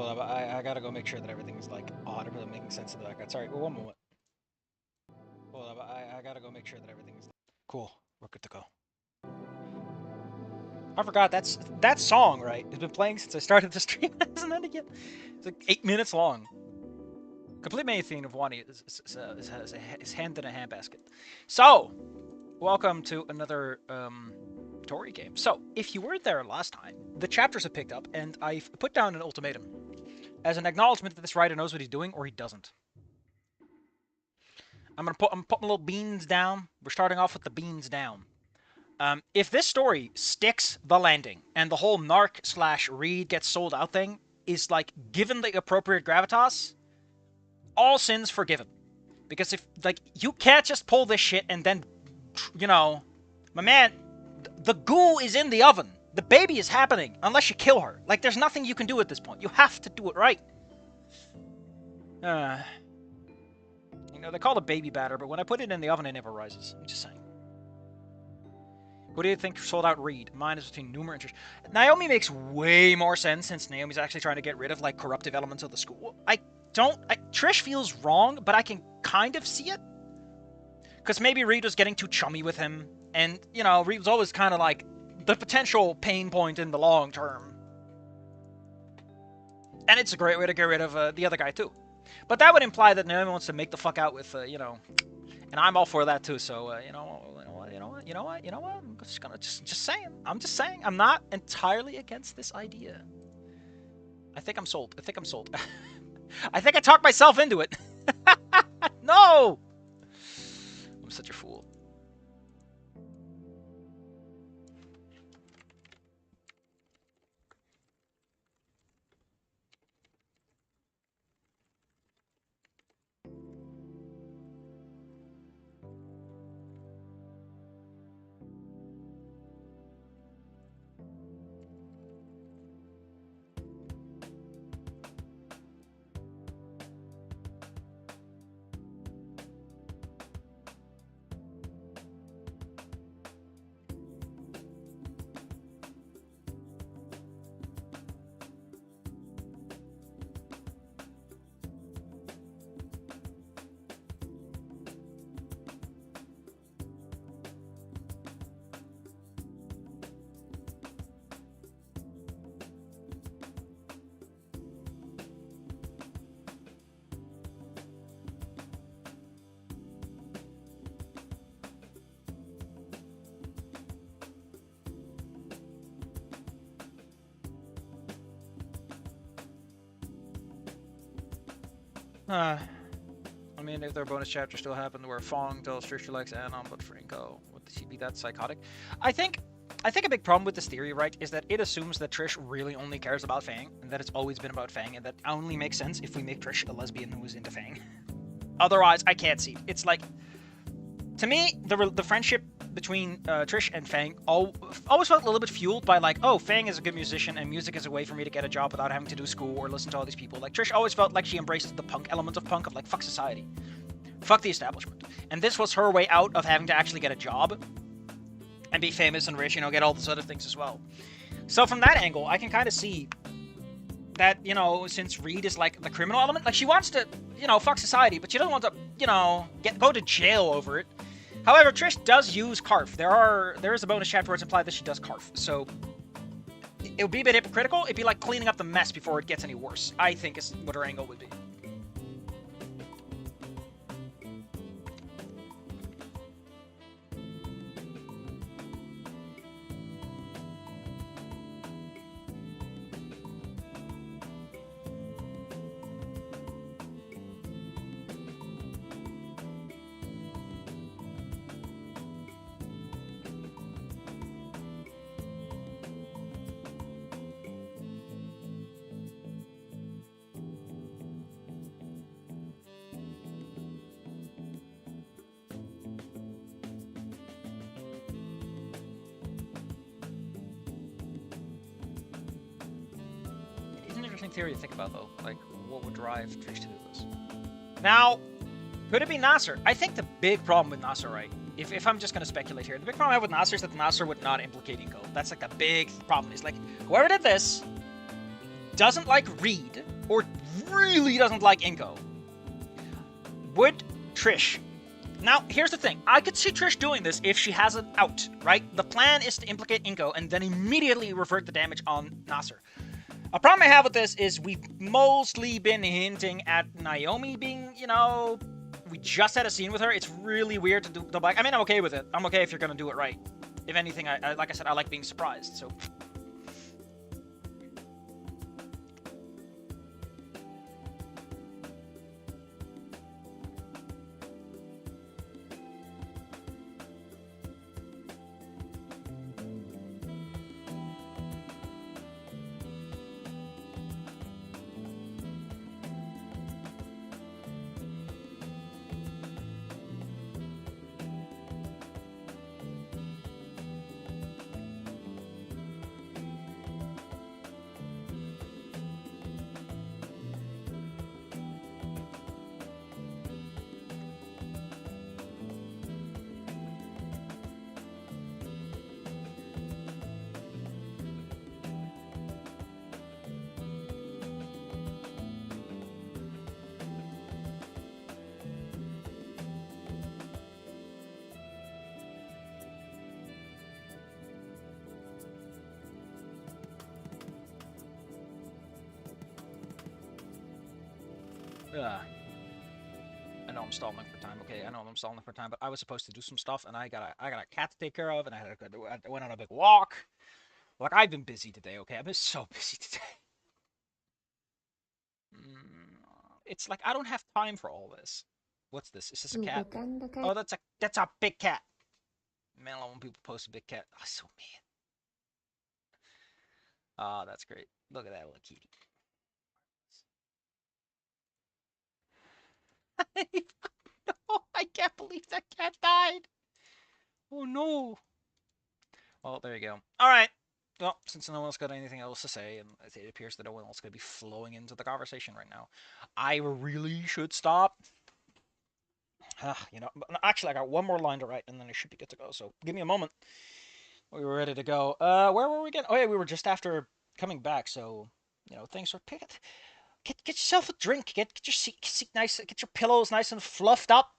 Hold up, I gotta go make sure that everything's like 100% making sense in the background. Sorry, one moment. Hold up, I gotta go make sure that everything's cool. We're good to go. I forgot that song, right? It's been playing since I started the stream. Hasn't ended yet. It's like 8 minutes long. Complete main theme of Wani is hand in a handbasket. So, welcome to another Tori game. So, if you weren't there last time, the chapters have picked up, and I've put down an ultimatum as an acknowledgement that this writer knows what he's doing or he doesn't. I'm putting little beans down. We're starting off with the beans down. If this story sticks the landing and the whole narc/read gets sold out thing is like given the appropriate gravitas, all sins forgiven. Because if like you can't just pull this shit and then, you know, my man, the goo is in the oven. The baby is happening unless you kill her. Like there's nothing you can do at this point. You have to do it right. You know, they call it baby batter, but when I put it in the oven, it never rises. I'm just saying. What do you think sold out read? Mine is between Numer and Trish. Naomi makes way more sense since Naomi's actually trying to get rid of, like, corruptive elements of the school. Trish feels wrong, but I can kind of see it. Because maybe Reed was getting too chummy with him. And, you know, Reed was always kind of, like, the potential pain point in the long term. And it's a great way to get rid of the other guy, too. But that would imply that Naomi wants to make the fuck out with, you know... And I'm all for that, too, so, you know what? I'm just gonna just saying. I'm just saying. I'm not entirely against this idea. I think I'm sold. I think I talked myself into it. No! I'm such a fool. I mean, if their bonus chapter still happened where Fong tells Trish she likes Anon, but Franco, would she be that psychotic? I think a big problem with this theory, right, is that it assumes that Trish really only cares about Fang, and that it's always been about Fang, and that only makes sense if we make Trish a lesbian who is into Fang. Otherwise, I can't see it. It's like, to me, the friendship between Trish and Fang always felt a little bit fueled by, like, oh, Fang is a good musician and music is a way for me to get a job without having to do school or listen to all these people. Like, Trish always felt like she embraced the punk element of punk, of like, fuck society. Fuck the establishment. And this was her way out of having to actually get a job and be famous and rich, you know, get all those other things as well. So from that angle, I can kind of see that, you know, since Reed is like the criminal element, like she wants to, you know, fuck society, but she doesn't want to, you know, go to jail over it. However, Trish does use Carf. There is a bonus chapter where it's implied that she does Carf, so it would be a bit hypocritical. It'd be like cleaning up the mess before it gets any worse, I think is what her angle would be. Theory to think about, though. Like, what would drive Trish to do this? Now, could it be Nasser? I think the big problem with Nasser, right, if I'm just going to speculate here, the big problem I have with Nasser is that Nasser would not implicate Inko. That's like the big problem. Is like, whoever did this doesn't like Reed, or really doesn't like Inko, would Trish... Now, here's the thing. I could see Trish doing this if she has an out, right? The plan is to implicate Inko and then immediately revert the damage on Nasser. A problem I have with this is we've mostly been hinting at Naomi being, you know... We just had a scene with her. It's really weird to do the black. I mean, I'm okay with it. I'm okay if you're going to do it right. If anything, I like I said, I like being surprised, so... I know I'm stalling for time. Okay, I know I'm stalling for time, but I was supposed to do some stuff, and I got a cat to take care of, and I went on a big walk. Like, I've been busy today. Okay, I've been so busy today. It's like I don't have time for all this. What's this? Is this a cat? Oh, that's a big cat. Man, I love when people post a big cat. Oh, so mean. Oh, that's great. Look at that little kitty. No, I can't believe that cat died. Oh no. Well, there you go. All right. Well, since no one else got anything else to say, and it appears that no one else is going to be flowing into the conversation right now, I really should stop. You know, actually, I got one more line to write, and then I should be good to go. So give me a moment. We were ready to go. Where were we again? Oh yeah, we were just after coming back. So you know, things are picked. Get yourself a drink. Get your seat nice. Get your pillows nice and fluffed up.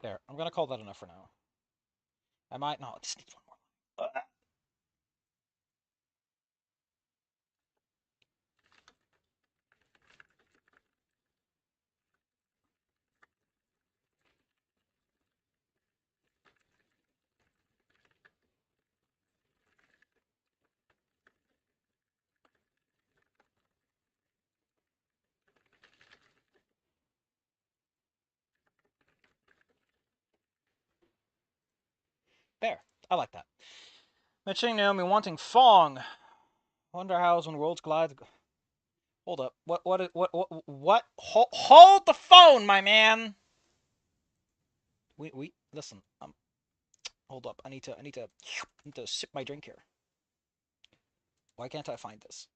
There. I'm gonna call that enough for now. I might not. Just need one more. There. I like that. Mentioning Naomi wanting Fong. Wonder how's when worlds collide. Hold up. What? Hold the phone, my man. We listen. Hold up. I need to sip my drink here. Why can't I find this?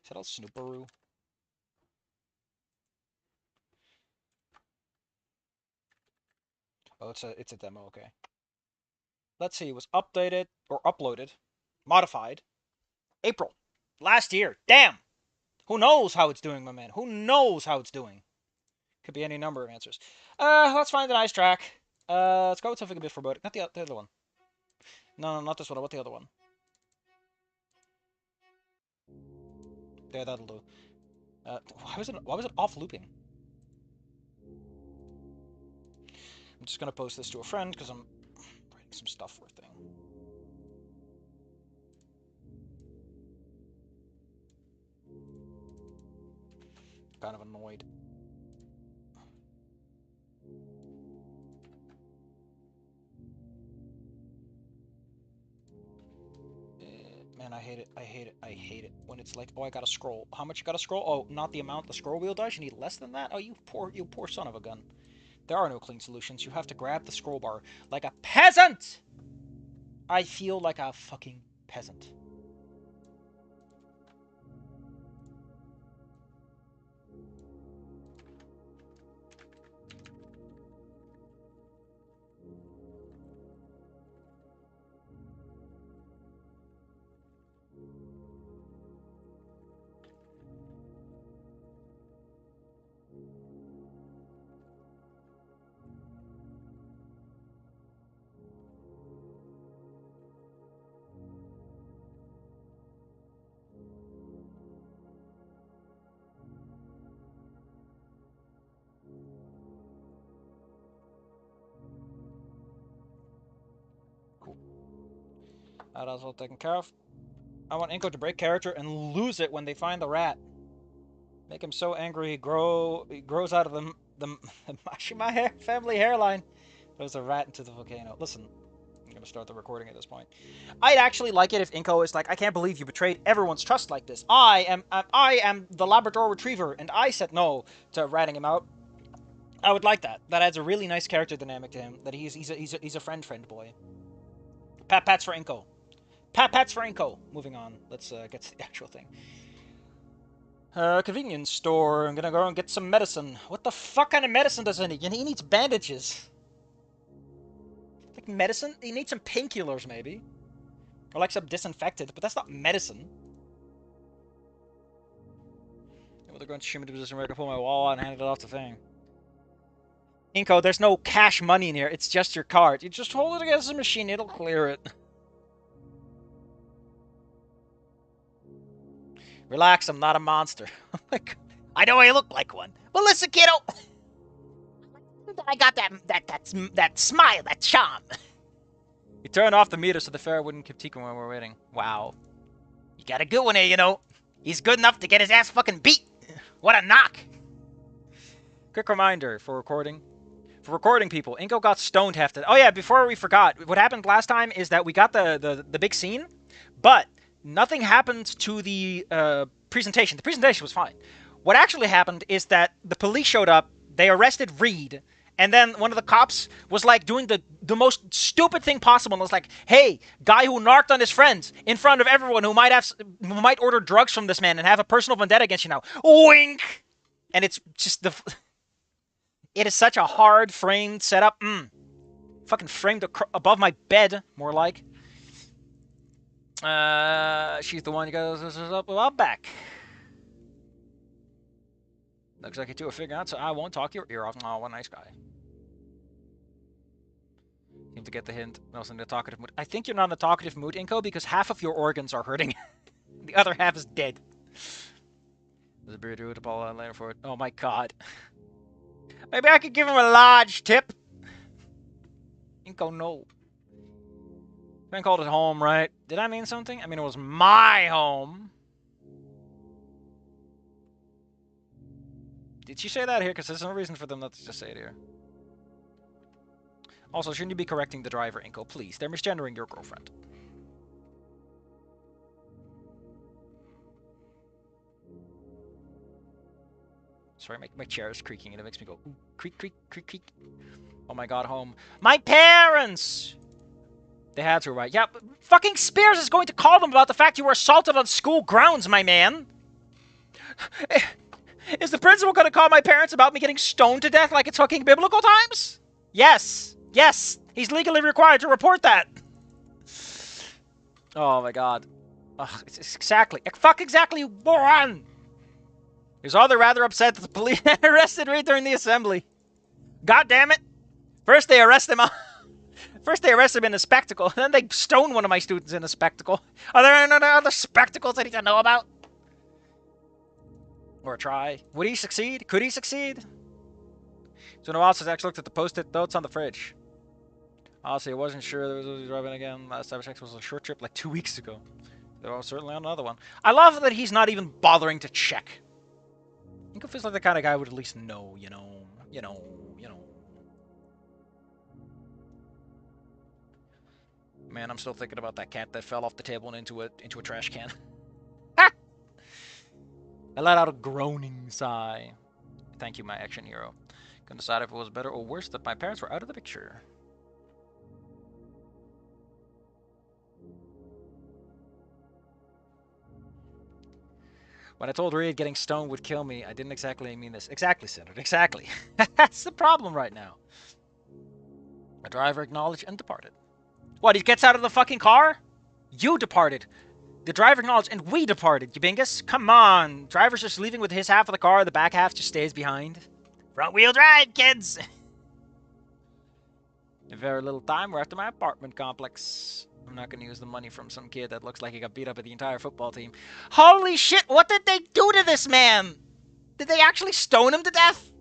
Is that all Snooperoo? Oh, it's a demo. Okay. Let's see. It was updated or uploaded, modified, April last year. Damn. Who knows how it's doing, my man? Who knows how it's doing? Could be any number of answers. Let's find a nice track. Let's go with something a bit foreboding. Not the other one. No, not this one. I want the other one. Yeah, that'll do. Why was it off looping? I'm just gonna post this to a friend because I'm writing some stuff for a thing. Kind of annoyed. Man, I hate it. I hate it. I hate it when it's like, oh, I gotta scroll. How much you gotta scroll? Oh, not the amount the scroll wheel does. You need less than that. Oh, you poor son of a gun. There are no clean solutions. You have to grab the scroll bar like a peasant. I feel like a fucking peasant. That's all taken care of. I want Inko to break character and lose it when they find the rat. Make him so angry he grows out of the Mashima family hairline. Throws a rat into the volcano. Listen, I'm gonna start the recording at this point. I'd actually like it if Inko is like, I can't believe you betrayed everyone's trust like this. I am the Labrador Retriever, and I said no to ratting him out. I would like that. That adds a really nice character dynamic to him. That he's a friend boy. Pats for Inko. Pats for Inko. Moving on. Let's get to the actual thing. Convenience store. I'm gonna go and get some medicine. What the fuck kind of medicine does he need? He needs bandages. Like medicine? He needs some painkillers, maybe. Or like some disinfectant, but that's not medicine. I'm gonna go and shim into position where I can pull my wallet and hand it off the thing. Inko, there's no cash money in here. It's just your card. You just hold it against the machine. It'll clear it. Relax, I'm not a monster. I know I look like one. But listen, kiddo. I got that smile, that charm. You turned off the meter so the fare wouldn't keep ticking when we're waiting. Wow. You got a good one here, you know. He's good enough to get his ass fucking beat. What a knock. Quick reminder for recording. For recording people, Inko got stoned half the... Oh yeah, before we forgot, what happened last time is that we got the big scene, but nothing happened to the presentation. The presentation was fine. What actually happened is that the police showed up, they arrested Reed, and then one of the cops was like doing the most stupid thing possible and was like, hey, guy who narked on his friends in front of everyone who might order drugs from this man and have a personal vendetta against you now. Wink! And it's just the... It is such a hard framed setup. Fucking framed above my bed, more like. She's the one who goes up. Well, I'm back. Looks like you two are figuring out, so I won't talk your ear off. Oh, what a nice guy. Seem to get the hint. Also in the talkative mood. I think you're not in a talkative mood, Inko, because half of your organs are hurting. The other half is dead. There's a beer to Apollo later for it. Oh my god. Maybe I could give him a large tip. Inko, no. Ben called it home, right? Did I mean something? I mean, it was my home. Did she say that here? Because there's no reason for them not to just say it here. Also, shouldn't you be correcting the driver, Inko? Please, they're misgendering your girlfriend. Sorry, my chair is creaking and it makes me go ooh, creak, creak, creak, creak. Oh my god, home. My parents! They had to, right? Yeah, but fucking Spears is going to call them about the fact you were assaulted on school grounds, my man. Is the principal going to call my parents about me getting stoned to death like it's fucking biblical times? Yes. Yes. He's legally required to report that. Oh my god. Ugh, it's exactly. Fuck exactly, moron! He's rather upset that the police arrested Reed during the assembly. God damn it! First they arrest him. First they arrest him in a spectacle, and then they stone one of my students in a spectacle. Are there any other spectacles I need to know about? Or try? Would he succeed? Could he succeed? So no else has actually looked at the post-it notes on the fridge. Honestly, I wasn't sure there was driving again. Last time I checked was a short trip like 2 weeks ago. There was certainly on another one. I love that he's not even bothering to check. I think it feels like the kind of guy would at least know, you know. Man, I'm still thinking about that cat that fell off the table and into a trash can. I let out a groaning sigh. Thank you, my action hero. Couldn't decide if it was better or worse that my parents were out of the picture. When I told Reed getting stoned would kill me, I didn't exactly mean this. Exactly, Senator, exactly. That's the problem right now. The driver acknowledged and departed. What, he gets out of the fucking car? You departed. The driver acknowledged and we departed, you bingus. Come on. Driver's just leaving with his half of the car, the back half just stays behind. Front wheel drive, kids! In very little time, we're after my apartment complex. I'm not gonna use the money from some kid that looks like he got beat up by the entire football team. Holy shit, what did they do to this man? Did they actually stone him to death?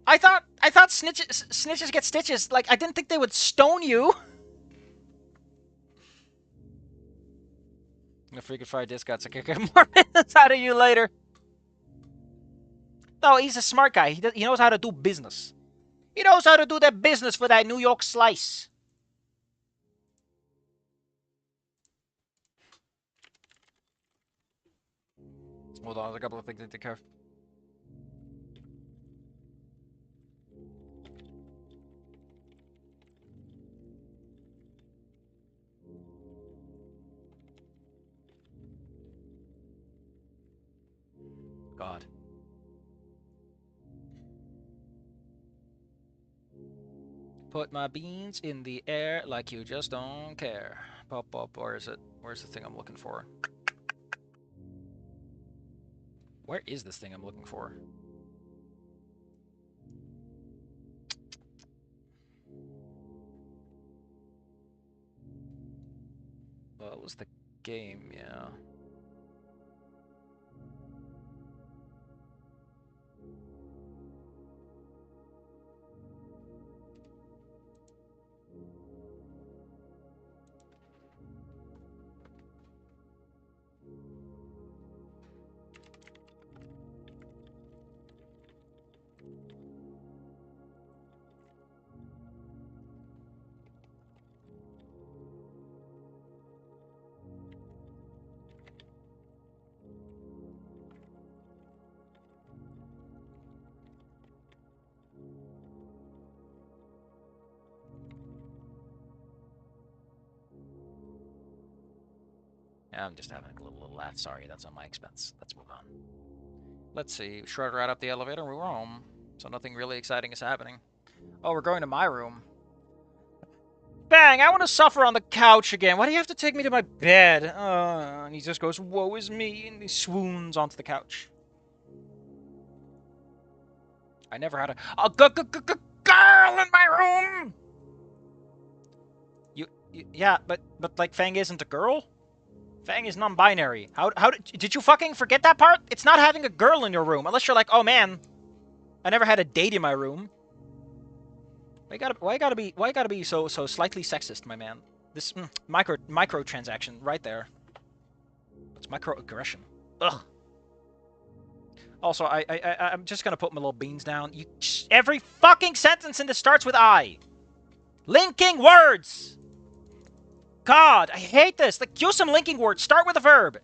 I thought snitches get stitches. Like, I didn't think they would stone you. If we could find this guy, so I can get more business out of you later. No, he's a smart guy. He knows how to do business. He knows how to do that business for that New York slice. Hold on, there's a couple of things to take care of. God. Put my beans in the air like you just don't care. Pop up, where is it? Where's the thing I'm looking for? Where is this thing I'm looking for? Well, it was the game, yeah. I'm just having a little laugh. Sorry, that's on my expense. Let's move on. Let's see. Shred right up the elevator and we were home. So nothing really exciting is happening. Oh, we're going to my room. Bang! I want to suffer on the couch again. Why do you have to take me to my bed? And he just goes, woe is me, and he swoons onto the couch. I never had a girl in my room! Yeah, but like, Fang isn't a girl? Fang is non-binary. How did you fucking forget that part? It's not having a girl in your room, unless you're like, oh man, I never had a date in my room. Why gotta be so slightly sexist, my man? This microtransaction right there. It's microaggression. Ugh. Also, I'm just gonna put my little beans down. Every fucking sentence in this starts with I. Linking words. God, I hate this. Like, use some linking words. Start with a verb.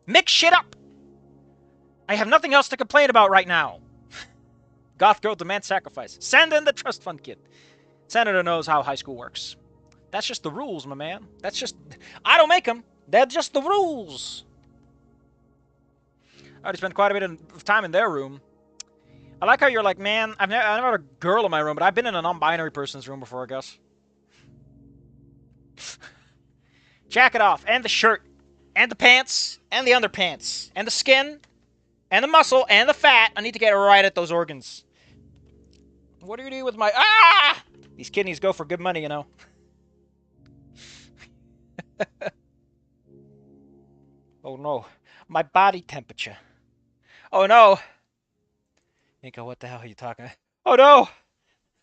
Mix shit up. I have nothing else to complain about right now. Goth girl demands sacrifice. Send in the trust fund kid. Senator knows how high school works. That's just the rules, my man. That's just... I don't make them. They're just the rules. I already spent quite a bit of time in their room. I like how you're like, man, I've never had a girl in my room, but I've been in a non-binary person's room before, I guess. Jacket off, and the shirt, and the pants, and the underpants, and the skin, and the muscle, and the fat. I need to get right at those organs. What do you do with my... Ah! These kidneys go for good money, you know. Oh no, my body temperature. Oh no. Nico, what the hell are you talking about? Oh no!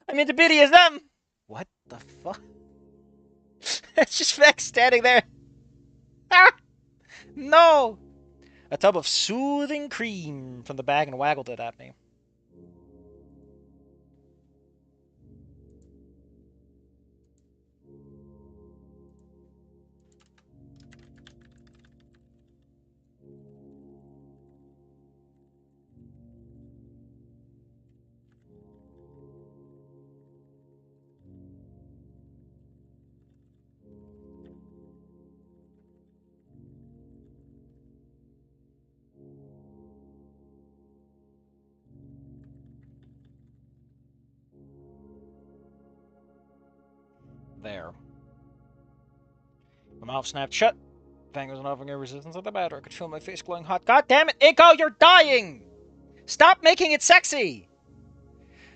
I mean, the biddy is them! What the fuck? It's just Vex standing there. Ah! No! A tub of soothing cream from the bag and waggled it at me. There. My mouth snapped shut. Fang was offering a resistance of the batter. I could feel my face glowing hot. God damn it, Inko, you're dying! Stop making it sexy!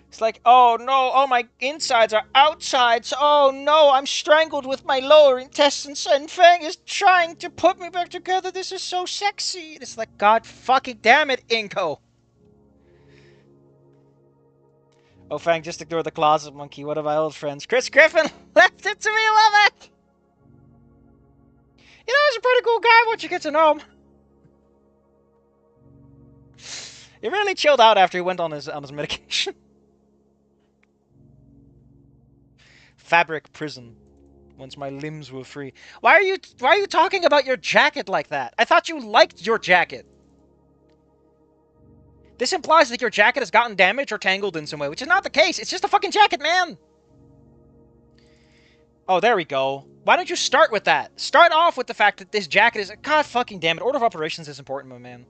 It's like, oh no, oh my insides are outsides. Oh no, I'm strangled with my lower intestines and Fang is trying to put me back together. This is so sexy. It's like, God fucking damn it, Inko. Oh, Fang, just ignore the closet monkey. One of my old friends, Chris Griffin, left it to me. Love it. You know, he's a pretty cool guy once you get to know him. He really chilled out after he went on his medication. Fabric prison. Once my limbs were free. Why are you talking about your jacket like that? I thought you liked your jacket. This implies that your jacket has gotten damaged or tangled in some way, which is not the case. It's just a fucking jacket, man. Oh, there we go. Why don't you start with that? Start off with the fact that this jacket is... God fucking damn it. Order of operations is important, my man.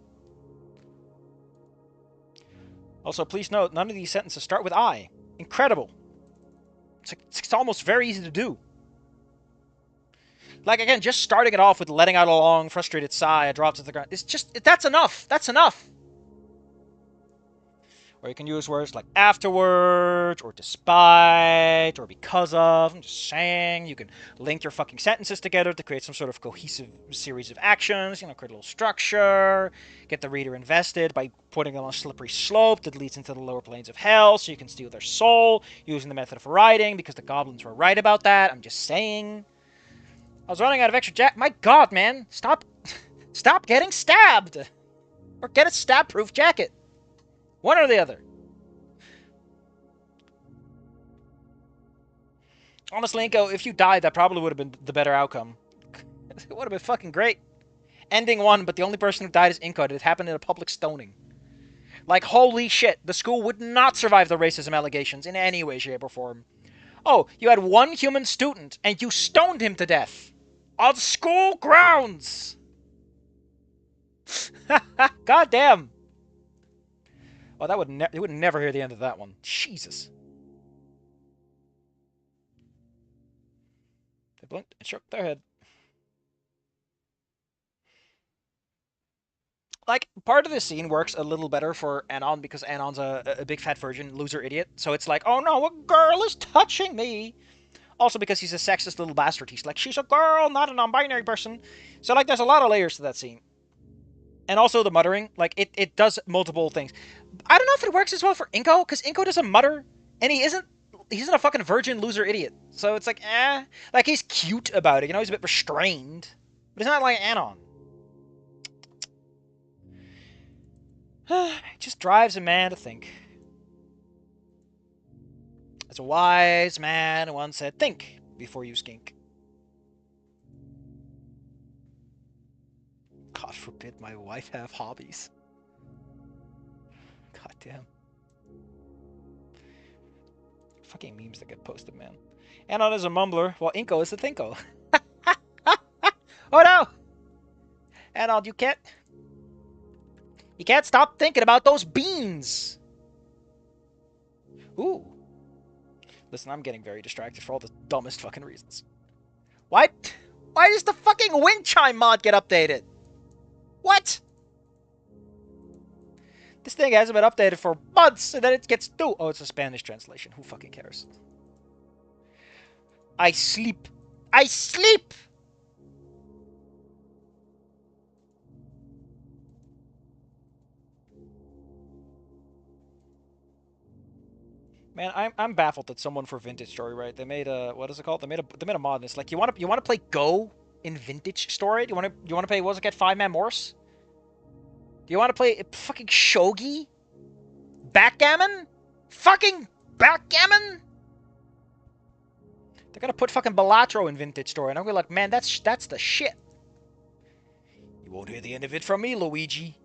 Also, please note, none of these sentences start with I. Incredible. It's almost very easy to do. Like, again, just starting it off with letting out a long, frustrated sigh, I dropped to the ground. It's just... That's enough. That's enough. Or you can use words like afterwards, or despite, or because of. I'm just saying. You can link your fucking sentences together to create some sort of cohesive series of actions. You know, create a little structure. Get the reader invested by putting them on a slippery slope that leads into the lower planes of hell, so you can steal their soul using the method of writing, because the goblins were right about that. I'm just saying. I was running out of extra jack. My god, man. Stop. Stop getting stabbed. Or get a stab-proof jacket. One or the other. Honestly, Inko, if you died, that probably would have been the better outcome. It would have been fucking great. Ending one, but the only person who died is Inko. It happened in a public stoning. Like, holy shit, the school would not survive the racism allegations in any way, shape, or form. Oh, you had one human student, and you stoned him to death. On school grounds! God damn. Oh, that would they would never hear the end of that one. Jesus. They blinked and shook their head. Like, part of this scene works a little better for Anon because Anon's a big fat virgin, loser idiot. So it's like, oh no, a girl is touching me. Also because he's a sexist little bastard. He's like, she's a girl, not a non-binary person. So, like, there's a lot of layers to that scene. And also the muttering, like, it does multiple things. I don't know if it works as well for Inko, because Inko doesn't mutter, and he's a fucking virgin loser idiot. So it's like, eh. Like, he's cute about it, you know, he's a bit restrained. But he's not like Anon. It just drives a man to think. As a wise man once said, think before you skink. God forbid my wife have hobbies. God damn. Fucking memes that get posted, man. Anon is a mumbler, while Inko is a thinko. Oh no! Anon, you can't stop thinking about those beans! Ooh. Listen, I'm getting very distracted for all the dumbest fucking reasons. Why does the fucking wind chime mod get updated? What? This thing hasn't been updated for months, and then it gets new. Oh, it's a Spanish translation. Who fucking cares? I sleep. I sleep! Man, I'm baffled that someone for Vintage Story, right? They made a what is it called? They made a mod. And it's like you want to play Go in Vintage Story? You want to play what was it? Get 5-man Morse? Do you want to play fucking shogi? Backgammon? Fucking backgammon? They're gonna put fucking Balatro in Vintage Story, and I'm gonna be like, man, that's the shit. You won't hear the end of it from me, Luigi.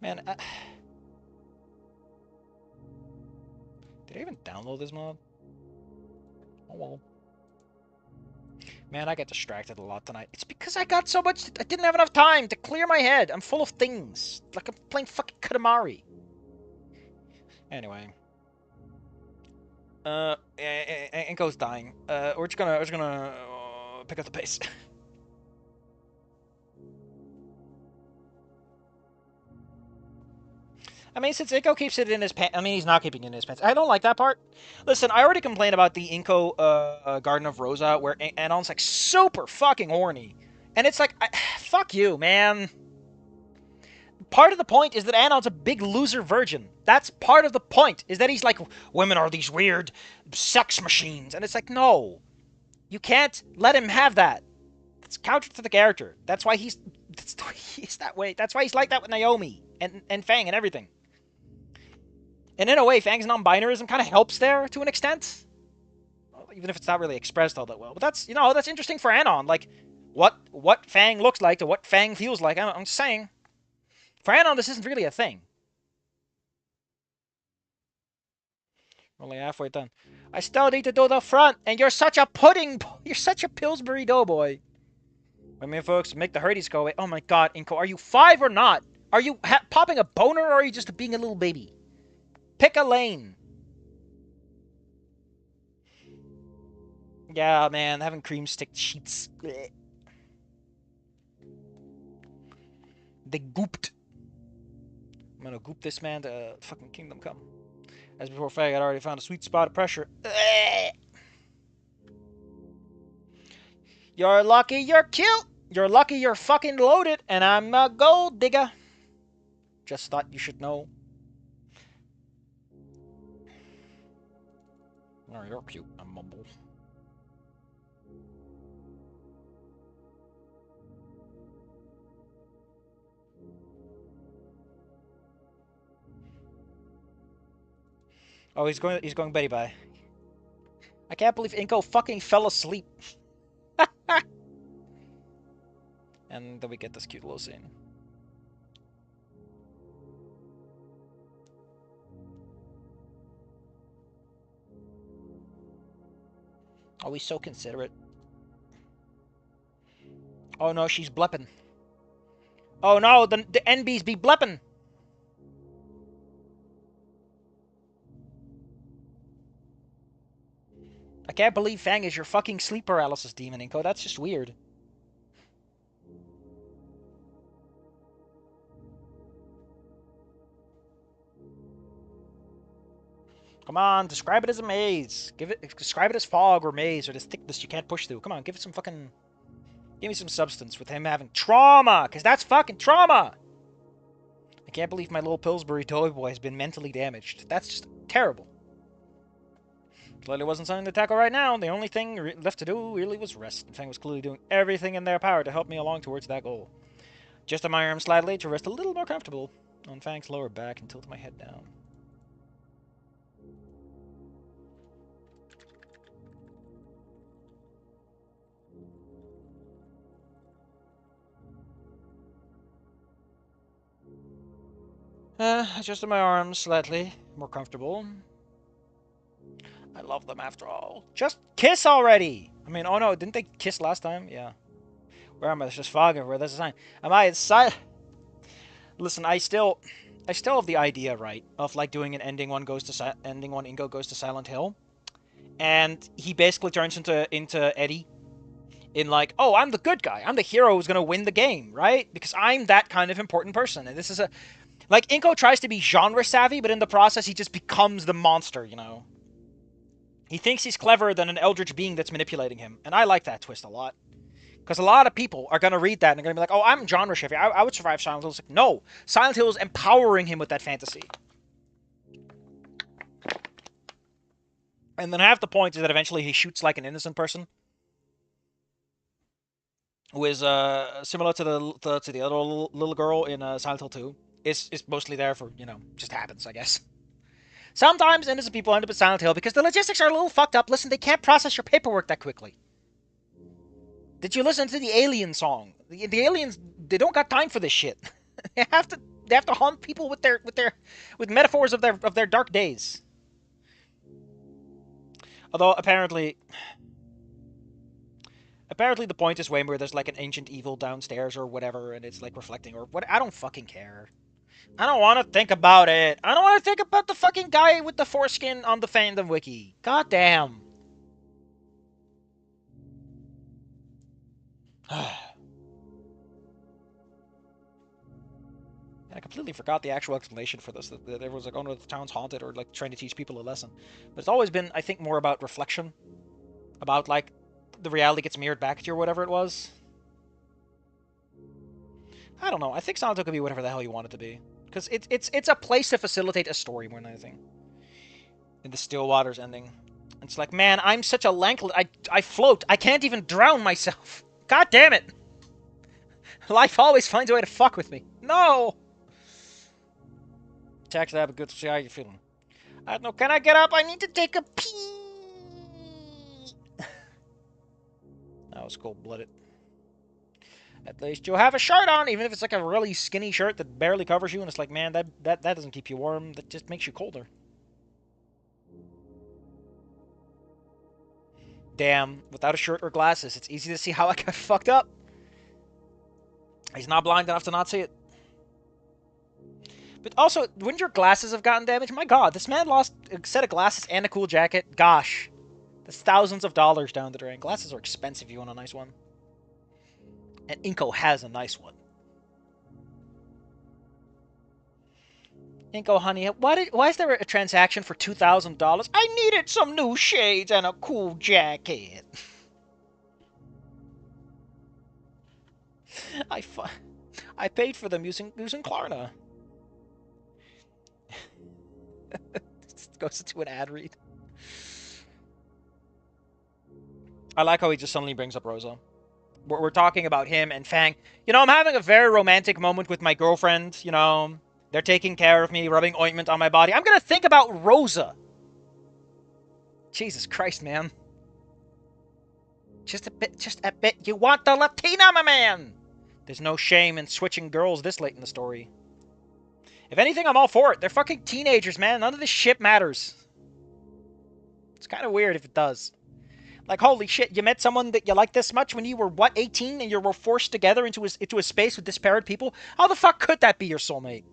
Man, did I even download this mod? Oh well. Man, I get distracted a lot tonight. It's because I got so much... I didn't have enough time to clear my head. I'm full of things. Like I'm playing fucking Katamari. Anyway. Inko's dying. We're just gonna pick up the pace. I mean, since Inko keeps it in his pants... I mean, he's not keeping it in his pants. I don't like that part. Listen, I already complained about the Inko Garden of Rosa, where Anon's, like, super fucking horny. And it's like, fuck you, man. Part of the point is that Anon's a big loser virgin. That's part of the point, is that he's like, women are these weird sex machines. And it's like, no. You can't let him have that. It's counter to the character. That's why he's that way. That's why he's like that with Naomi and Fang and everything. And in a way, Fang's non-binarism kind of helps there to an extent. Even if it's not really expressed all that well. But that's, that's interesting for Anon. Like, what Fang looks like to what Fang feels like. I'm just saying. For Anon, this isn't really a thing. Only halfway done. I still need to do the front, and you're such a pudding... You're such a Pillsbury Doughboy. I mean, folks, make the hurdies go away. Oh my god, Inko, are you 5 or not? Are you popping a boner, or are you just being a little baby? Pick a lane. Yeah, man, having cream stick sheets. Blech. They gooped. I'm gonna goop this man to fucking Kingdom Come. As before, Fag had already found a sweet spot of pressure. Blech. You're lucky you're cute. You're lucky you're fucking loaded, and I'm a gold digger. Just thought you should know. Oh, you're cute, I mumble. Oh, he's going Betty bye. I can't believe Inko fucking fell asleep. And then we get this cute little scene. Oh, he's so considerate. Oh no, she's blepping. Oh no, the NBs be blepping. I can't believe Fang is your fucking sleep paralysis demon, Inko. That's just weird. Come on, describe it as a maze. Describe it as fog or maze or this thickness you can't push through. Come on, give it some fucking... Give me some substance with him having trauma, because that's fucking trauma! I can't believe my little Pillsbury Doughboy has been mentally damaged. That's just terrible. Clearly wasn't something to tackle right now. The only thing left to do really was rest. And Fang was clearly doing everything in their power to help me along towards that goal. Just my arm slightly to rest a little more comfortable on Fang's lower back and tilt my head down. Adjusted my arms slightly more comfortable. I love them after all. Just kiss already! I mean, oh no, didn't they kiss last time? Yeah. Where am I? There's just fog everywhere. There's a sign. Am I inside? Listen, I still have the idea, right, of like doing an ending one Ingo goes to Silent Hill, and he basically turns into Eddie. In like, oh, I'm the good guy. I'm the hero who's gonna win the game, right? Because I'm that kind of important person, and this is a... Like, Inko tries to be genre savvy, but in the process, he just becomes the monster, you know? He thinks he's cleverer than an eldritch being that's manipulating him. And I like that twist a lot. Because a lot of people are going to read that and they're going to be like, oh, I'm genre savvy. I would survive Silent Hill. It's like, no. Silent Hill is empowering him with that fantasy. And then half the point is that eventually he shoots like an innocent person, who is similar to the other little girl in Silent Hill 2. It's mostly there for, just happens, I guess. Sometimes innocent people end up in Silent Hill because the logistics are a little fucked up. Listen, they can't process your paperwork that quickly. Did you listen to the Alien song? The aliens, they don't got time for this shit. they have to haunt people with metaphors of their dark days. Although apparently the point is way where there's like an ancient evil downstairs or whatever, and it's like reflecting or what. I don't fucking care. I don't want to think about it. I don't want to think about the fucking guy with the foreskin on the fandom wiki. God damn. I completely forgot the actual explanation for this. That there was like, oh no, the town's haunted, or like trying to teach people a lesson. But it's always been, I think, more about reflection. About like the reality gets mirrored back at you or whatever it was. I don't know. I think Silent Hill could be whatever the hell you want it to be. Because it's a place to facilitate a story more than anything. In the Still Waters ending. It's like, man, I'm such a lanklet. I float. I can't even drown myself. God damn it. Life always finds a way to fuck with me. No! Text, have a good see how you feeling. I don't know, can I get up? I need to take a pee. That was cold-blooded. At least you'll have a shirt on, even if it's like a really skinny shirt that barely covers you, and it's like, man, that doesn't keep you warm. That just makes you colder. Damn, without a shirt or glasses, it's easy to see how I got fucked up. He's not blind enough to not see it. But also, wouldn't your glasses have gotten damaged? My god, this man lost a set of glasses and a cool jacket. Gosh. That's thousands of dollars down the drain. Glasses are expensive if you want a nice one. And Inko has a nice one. Inko, honey, why is there a transaction for $2,000? I needed some new shades and a cool jacket. I paid for them using Klarna. It goes into an ad read. I like how he just suddenly brings up Rosa. We're talking about him and Fang. You know, I'm having a very romantic moment with my girlfriend. You know, they're taking care of me, rubbing ointment on my body. I'm gonna think about Rosa. Jesus Christ, man. Just a bit. You want the Latina, my man. There's no shame in switching girls this late in the story. If anything, I'm all for it. They're fucking teenagers, man. None of this shit matters. It's kind of weird if it does. Like, holy shit, you met someone that you like this much when you were, what, 18? And you were forced together into a space with disparate people? How the fuck could that be your soulmate?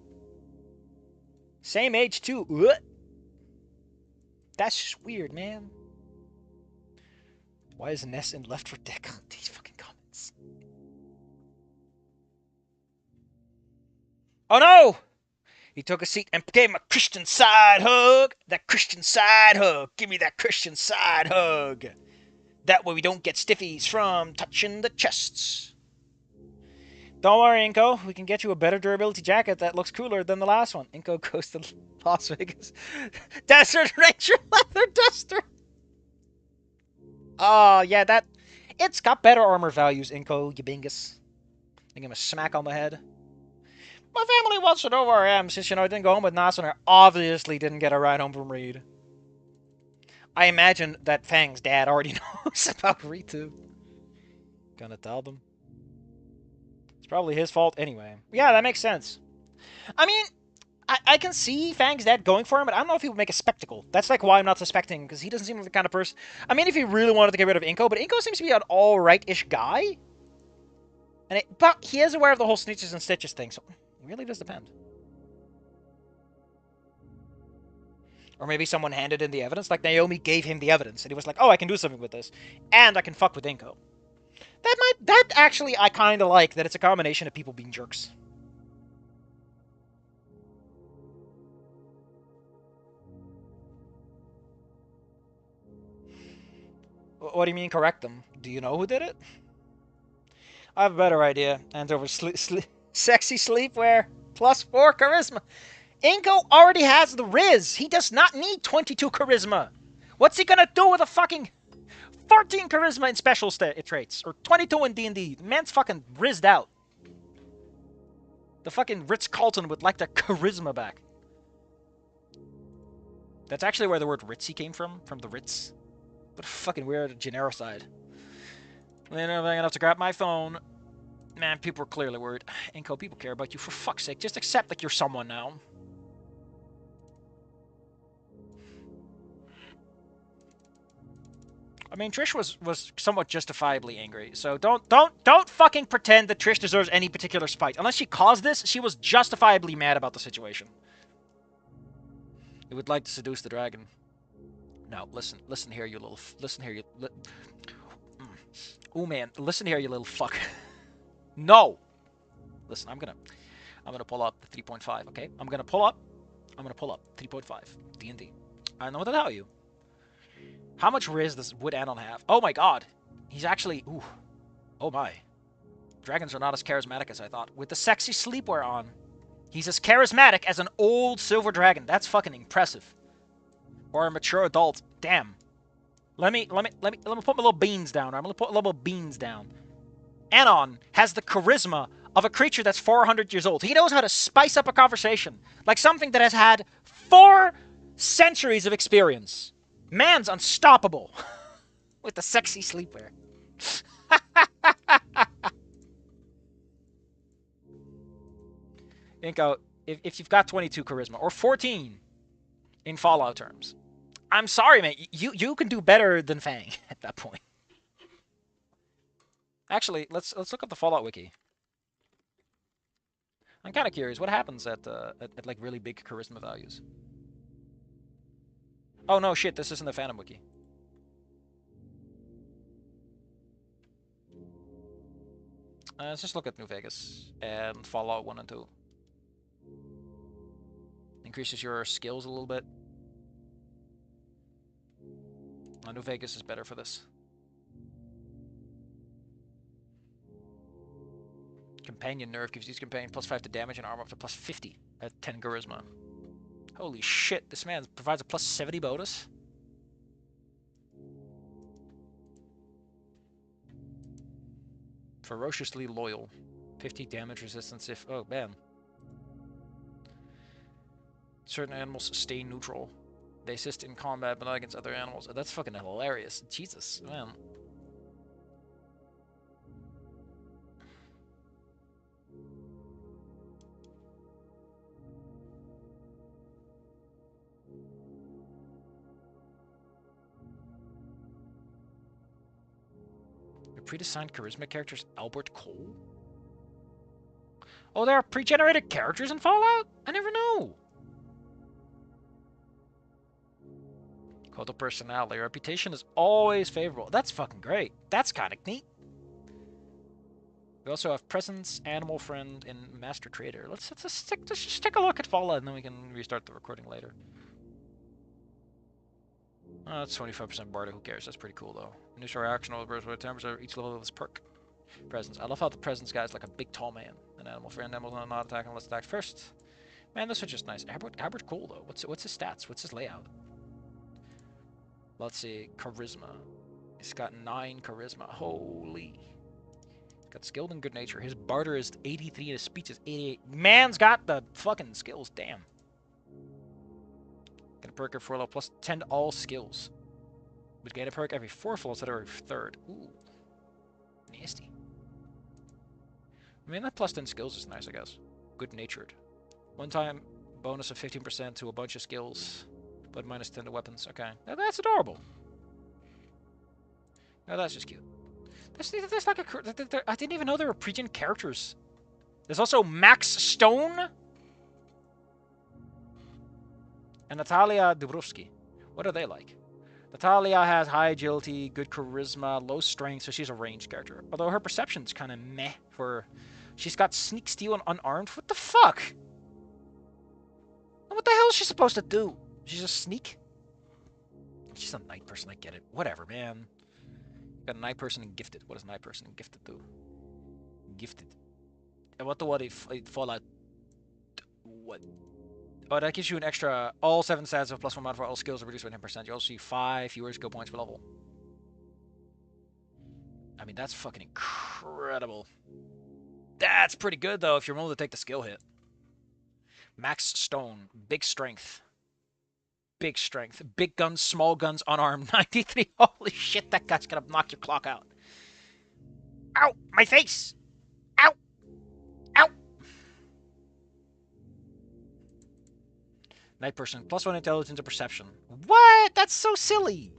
Same age, too. Ugh. That's just weird, man. Why is Ness in Left for Dead? These fucking comments. Oh, no! He took a seat and gave him a Christian side hug. That Christian side hug. Give me that Christian side hug. That way we don't get stiffies from touching the chests. Don't worry, Inko. We can get you a better durability jacket that looks cooler than the last one. Inko goes to Las Vegas. Desert Ranger leather duster. Oh, yeah, it's got better armor values, Inko, you bingus. Give him a smack on the head. My family wants to know where I am since, I didn't go home with Nas and I obviously didn't get a ride home from Reed. I imagine that Fang's dad already knows about Ritu. Gonna tell them. It's probably his fault anyway. Yeah, that makes sense. I mean, I can see Fang's dad going for him, but I don't know if he would make a spectacle. That's like why I'm not suspecting, because he doesn't seem like the kind of person... I mean, if he really wanted to get rid of Inko, but Inko seems to be an alright-ish guy. But he is aware of the whole snitches and stitches thing, so... It really does depend. Or maybe someone handed in the evidence, like Naomi gave him the evidence, and he was like, oh, I can do something with this. And I can fuck with Inko. That actually, I kind of like, that it's a combination of people being jerks. What do you mean correct them? Do you know who did it? I have a better idea. Hands over sexy sleepwear. +4 charisma. Inko already has the Riz. He does not need 22 charisma. What's he gonna do with a fucking 14 charisma in special traits? Or 22 in D&D? The man's fucking rizzed out. The fucking Ritz-Carlton would like the charisma back. That's actually where the word ritzy came from the Ritz. But fucking weird genericide. Then I'm gonna have to grab my phone. Man, people are clearly worried. Inco, people care about you. For fuck's sake, just accept like you're someone now. I mean, Trish was somewhat justifiably angry, so don't fucking pretend that Trish deserves any particular spite. Unless she caused this, she was justifiably mad about the situation. You would like to seduce the dragon. No, listen here, you little, listen here, you. Oh man, listen here, you little fuck. No. Listen, I'm gonna pull up the 3.5. Okay, I'm gonna pull up 3.5 D&D. I know what to tell you. How much Riz would Anon have? Oh my god. He's actually... Ooh. Oh my. Dragons are not as charismatic as I thought. With the sexy sleepwear on, he's as charismatic as an old silver dragon. That's fucking impressive. Or a mature adult. Damn. Let me put my little beans down. I'm gonna put little beans down. Anon has the charisma of a creature that's 400 years old. He knows how to spice up a conversation. Like something that has had 4 centuries of experience. Man's unstoppable with the sexy sleepwear. Inko, if you've got 22 charisma or 14 in Fallout terms, I'm sorry, man. You can do better than Fang at that point. Actually, let's look up the Fallout wiki. I'm kind of curious what happens at like really big charisma values. Oh no, shit, this isn't the Phantom Wiki. Let's just look at New Vegas and Fallout 1 and 2. Increases your skills a little bit. New Vegas is better for this. Companion nerf gives each companion +5 to damage and armor up to +50 at 10 charisma. Holy shit, this man provides a +70 bonus? Ferociously loyal. 50 damage resistance if... Oh, man. Certain animals stay neutral. They assist in combat but not against other animals. That's fucking hilarious. Jesus, man. Pre-designed charisma characters Albert Cole? Oh, there are pre-generated characters in Fallout? I never know. Cult of personality. Reputation is always favorable. That's fucking great. That's kind of neat. We also have presence, animal friend, and master trader. Let's just take a look at Fallout and then we can restart the recording later. Oh, that's 25% Barda. Who cares? That's pretty cool, though. Initial reaction over burst with 10% each level of this perk. Presence. I love how the presence guy is like a big, tall man. An animal friend. Animals not attacking. Let's attack first. Man, this is just nice. Albert cool, though. What's his stats? What's his layout? Let's see. Charisma. He's got 9 charisma. Holy. Got skilled and good nature. His barter is 83 and his speech is 88. Man's got the fucking skills. Damn. Get a perk every 4 level plus 10 to all skills. But get a perk every 4 levels instead of every 3rd. Ooh. Nasty. I mean, that plus 10 skills is nice, I guess. Good-natured. One time bonus of 15% to a bunch of skills, but minus 10 to weapons. Okay. Now, that's adorable. Now, that's just cute. There's like a... I didn't even know there were pre-gen characters. There's also Max Stone and Natalia Dubrovsky. What are they like? Natalia has high agility, good charisma, low strength, so she's a ranged character. Although her perception's kind of meh for... She's got sneak, steal, and unarmed. What the fuck? What the hell is she supposed to do? She's a sneak? She's a night person, I get it. Whatever, man. Got a night person and gifted. What does night person and gifted do? Gifted. And what if Fallout... What? Oh, that gives you an extra. All 7 stats of +1 mod for all skills are reduced by 10%. You also see 5 fewer skill points per level. I mean, that's fucking incredible. That's pretty good, though, if you're willing to take the skill hit. Max Stone. Big strength. Big strength. Big guns, small guns, unarmed. 93. Holy shit, that guy's gonna knock your clock out. Ow! My face! Ow! Ow! Night person. +1 intelligence and perception. What? That's so silly!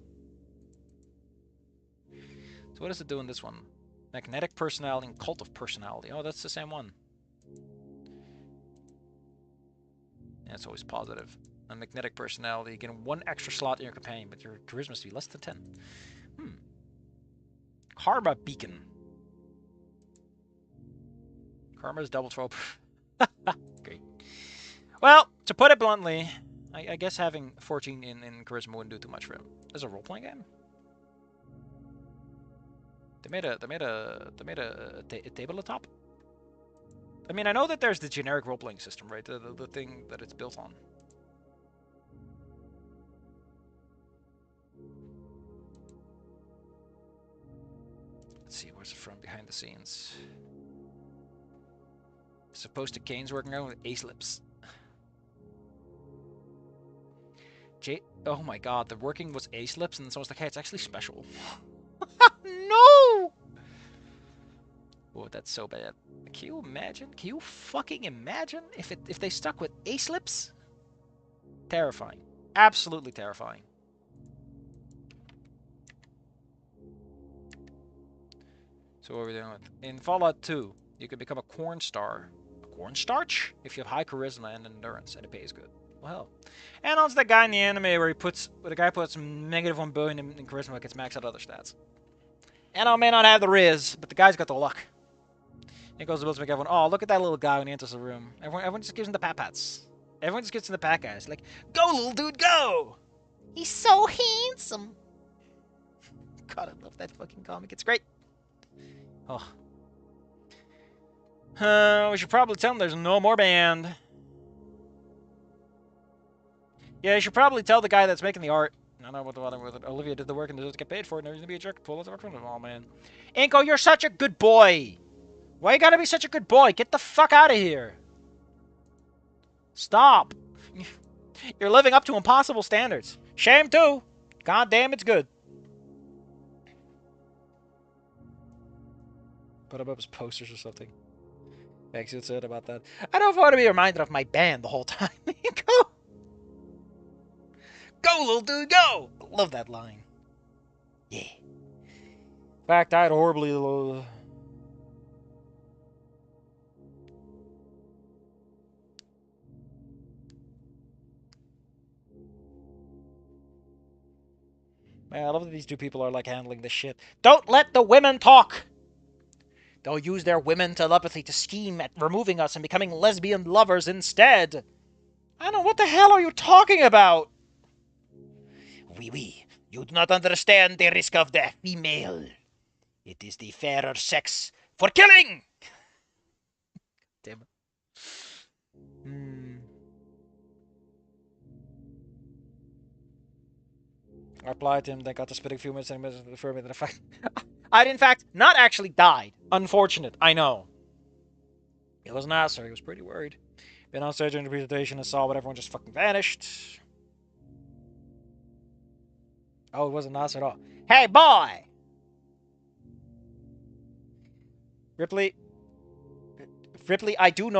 So what does it do in this one? Magnetic personality and cult of personality. Oh, that's the same one. Yeah, it's always positive. A magnetic personality. You get 1 extra slot in your companion, but your charisma must be less than 10. Karma beacon. Karma's double 12. Great. Well, to put it bluntly, I guess having 14 in charisma wouldn't do too much for him. This is a role-playing game. They made a table at the top. I mean, I know that there's the generic role-playing system, right? The thing that it's built on. Let's see, where's it from behind the scenes? Supposed to Kane's working out with ace lips. Oh my god, the working was ace lips, and so I was like, hey, it's actually special. No! Oh, that's so bad. Can you imagine? Can you fucking imagine if they stuck with ace lips? Terrifying. Absolutely terrifying. So what are we doing with? In Fallout 2, you can become a cornstar. A cornstarch? If you have high charisma and endurance, and it pays good. Well, and also the guy in the anime where the guy puts -1 billion in charisma, gets maxed out other stats. And I may not have the Riz, but the guy's got the luck. He goes to make everyone, oh, look at that little guy when he enters the room. Everyone just gives him the pat-pats. Everyone just gets in the pat guys. Like, go, little dude, go! He's so handsome. God, I love that fucking comic. It's great. Oh. We should probably tell him there's no more band. Yeah, you should probably tell the guy that's making the art. I don't know what the matter with it. Olivia did the work and deserves to get paid for it, and there's gonna be a jerk. Pull it work from him. Oh, man. Inko, you're such a good boy. Why you gotta be such a good boy? Get the fuck out of here. Stop. You're living up to impossible standards. Shame, too. God damn, it's good. Put up his posters or something. Makes you sad about that. I don't want to be reminded of my band the whole time. Go! Go, little dude, go! I love that line. Yeah. In fact, I had horribly low. Man, I love that these two people are like handling this shit. Don't let the women talk! They'll use their women telepathy to scheme at removing us and becoming lesbian lovers instead. I don't know, what the hell are you talking about? Oui, you do not understand the risk of the female. It is the fairer sex for killing! Damn it. I replied to him, then got to spitting a few minutes and refer me to the fact I'd in fact not actually died. Unfortunate, I know. It was Nasser, he was pretty worried. Been on stage during the presentation and saw what everyone just fucking vanished. Oh, it wasn't Nasser at all. Hey, boy! Ripley, I do